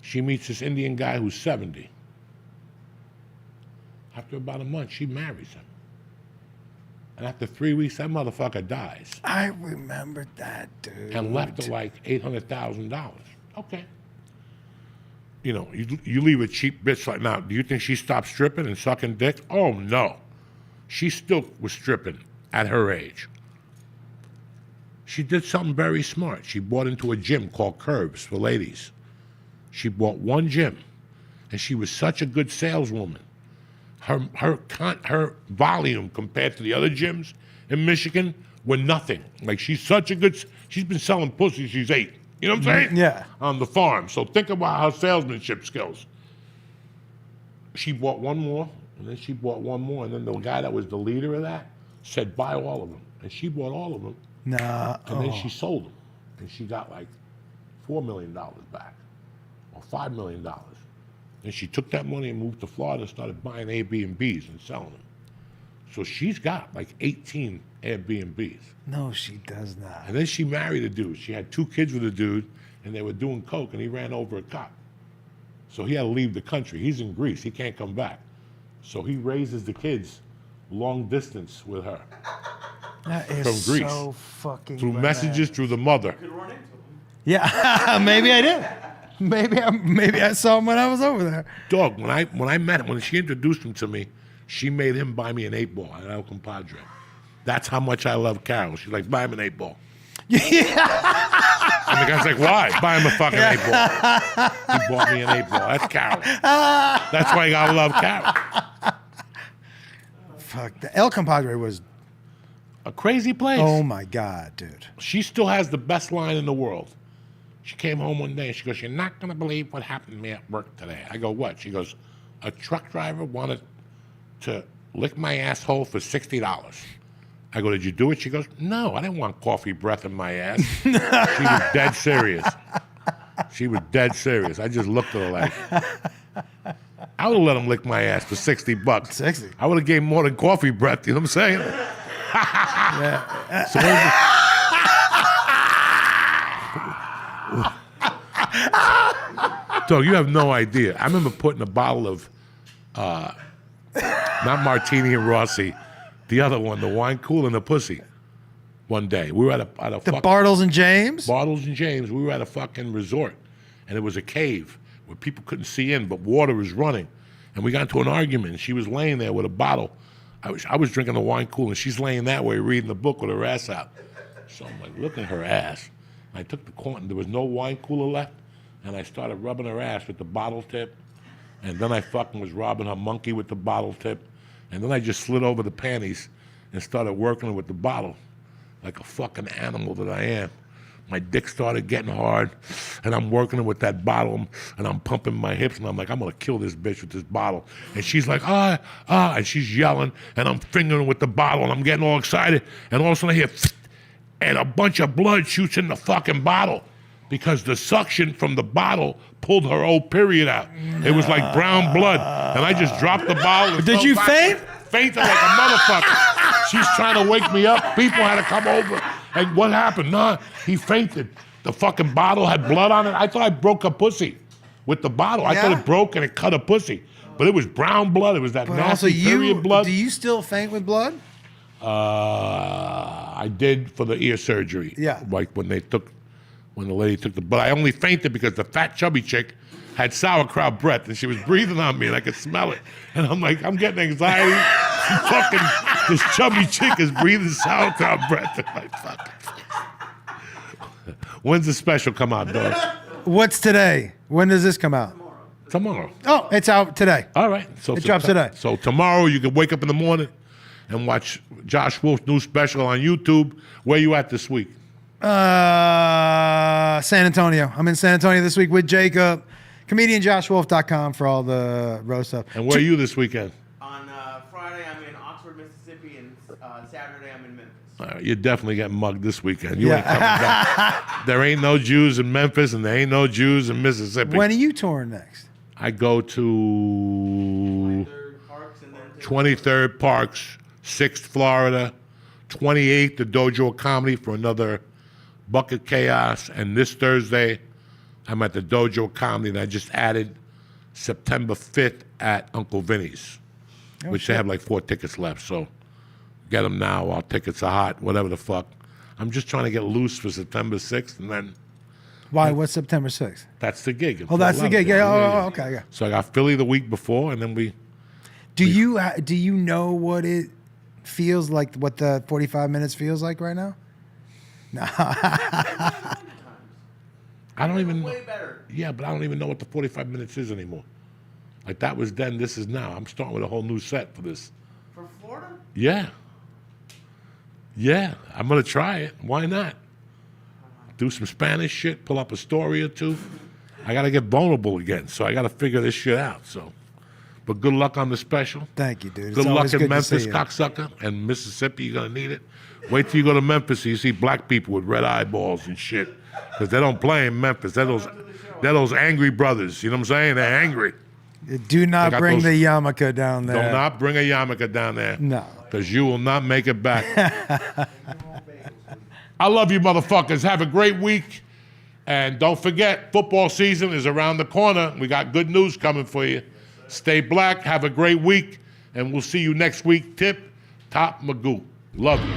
She meets this Indian guy who's 70. After about a month, she marries him. And after 3 weeks, that motherfucker dies I remember that, dude. and left her like $800,000. Okay. You know, you leave a cheap bitch like now. Do you think she stopped stripping and sucking dick? Oh, no. She still was stripping at her age. She did something very smart. She bought into a gym called Curves for ladies. She bought one gym, and she was such a good saleswoman. Her volume compared to the other gyms in Michigan were nothing. Like she's been selling pussy. She's 8. You know what I'm saying? Yeah. On the farm. So think about her salesmanship skills. She bought one more, and then she bought one more, and then the guy that was the leader of that said, "Buy all of them," and she bought all of them. Nah. And then she sold them, and she got like $4 million back, or $5 million. And she took that money and moved to Florida and started buying Airbnbs and selling them. So she's got like 18 Airbnbs. No, she does not. And then she married a dude. She had 2 kids with a dude, and they were doing coke, and he ran over a cop. So he had to leave the country. He's in Greece. He can't come back. So he raises the kids long distance with her. That is From Greece. so fucking Through bananas. messages, through the mother. Yeah, maybe I did. Maybe I saw him when I was over there. Dog, when I met him, when she introduced him to me, she made him buy me an 8-ball at El Compadre. That's how much I love Carol. She's like, "Buy him an 8-ball." And the guy's like, "Why?" "Buy him a fucking 8-ball." He bought me an 8-ball. That's Carol. That's why you gotta love Carol. Fuck, the El Compadre was A crazy place. Oh my God, dude. She still has the best line in the world. She came home one day and she goes, "You're not going to believe what happened to me at work today." I go, "What?" She goes, "A truck driver wanted to lick my asshole for $60. I go, "Did you do it?" She goes, "No, I didn't want coffee breath in my ass." She was dead serious. She was dead serious. I just looked at her like, I would have let him lick my ass for $60. 60. I would have gave him more than coffee breath. You know what I'm saying? So Dog, you have no idea. I remember putting a bottle of, not Martini and Rossi, the other one, the wine cool in the pussy. One day we were at a The Bartles and James. Bartles and James. We were at a fucking resort, and it was a cave where people couldn't see in, but water was running. And we got into an argument. And she was laying there with a bottle. I was drinking the wine cool, and she's laying that way reading the book with her ass out. So I'm like, looking at her ass. I took the corn. There was no wine cooler left, and I started rubbing her ass with the bottle tip. And then I fucking was robbing her monkey with the bottle tip. And then I just slid over the panties and started working with the bottle. Like a fucking animal that I am. My dick started getting hard, and I'm working with that bottle, and I'm pumping my hips, and I'm like, I'm gonna kill this bitch with this bottle. And she's like, and she's yelling, and I'm fingering with the bottle, and I'm getting all excited, and all of a sudden I hear, and a bunch of blood shoots in the fucking bottle because the suction from the bottle pulled her old period out. It was like brown blood, and I just dropped the bottle. And Did you faint? Fainted like a motherfucker. She's trying to wake me up. People had to come over. And what happened? Nah, he fainted. The fucking bottle had blood on it. I thought I broke her pussy with the bottle. I thought it broke and it cut her pussy. But it was brown blood. It was that But also, nasty period blood. do you still faint with blood? I did for the ear surgery. Yeah. Like when the lady took the, but I only fainted because the fat chubby chick had sauerkraut breath and she was breathing on me and I could smell it. And I'm like, I'm getting anxiety. This chubby chick is breathing sauerkraut breath. I'm like, fuck. When's the special come out, dog? What's today? When does this come out? Tomorrow. Oh, it's out today. All right. So It drops today. So tomorrow you can wake up in the morning and watch Josh Wolf's new special on YouTube. Where you at this week? San Antonio. I'm in San Antonio this week with Jacob. ComedianJoshWolf.com for all the roast stuff. And where are you this weekend? On Friday, I'm in Oxford, Mississippi, and Saturday, I'm in Memphis. You're definitely getting mugged this weekend. You ain't coming back. There ain't no Jews in Memphis, and there ain't no Jews in Mississippi. When are you touring next? I go to 23rd Parks and then 23rd Parks, 6th Florida, 28th the Dojo of Comedy for another Bucket Chaos, and this Thursday I'm at the Dojo of Comedy, and I just added September 5th at Uncle Vinny's, which they have like 4 tickets left, so get them now while tickets are hot, whatever the fuck. I'm just trying to get loose for September 6th, and then Why? What's September 6th? that's the gig. in Oh, that's the gig. Philadelphia. Yeah, okay, yeah. So I got Philly the week before, and then Do you know what it feels like? What the 45 minutes feels like right now? I don't even know. Way better. Yeah, but I don't even know what the 45 minutes is anymore. Like that was then, this is now. I'm starting with a whole new set for this. For Florida? Yeah. Yeah, I'm going to try it. Why not? Do some Spanish shit, pull up a story or two. I got to get vulnerable again, so I got to figure this shit out. So, but good luck on the special. Thank you, dude. It's Good luck always in good to Memphis, see you. cocksucker, and Mississippi. You're going to need it. Wait till you go to Memphis and you see black people with red eyeballs and shit. Because they don't play in Memphis. They're those angry brothers. You know what I'm saying? They're angry. Do not got bring those- the yarmulke down there. Do not bring a yarmulke down there. No. Because you will not make it back. I love you, motherfuckers. Have a great week. And don't forget, football season is around the corner. We got good news coming for you. Stay black. Have a great week. And we'll see you next week. Tip, Top Magoo. Love you.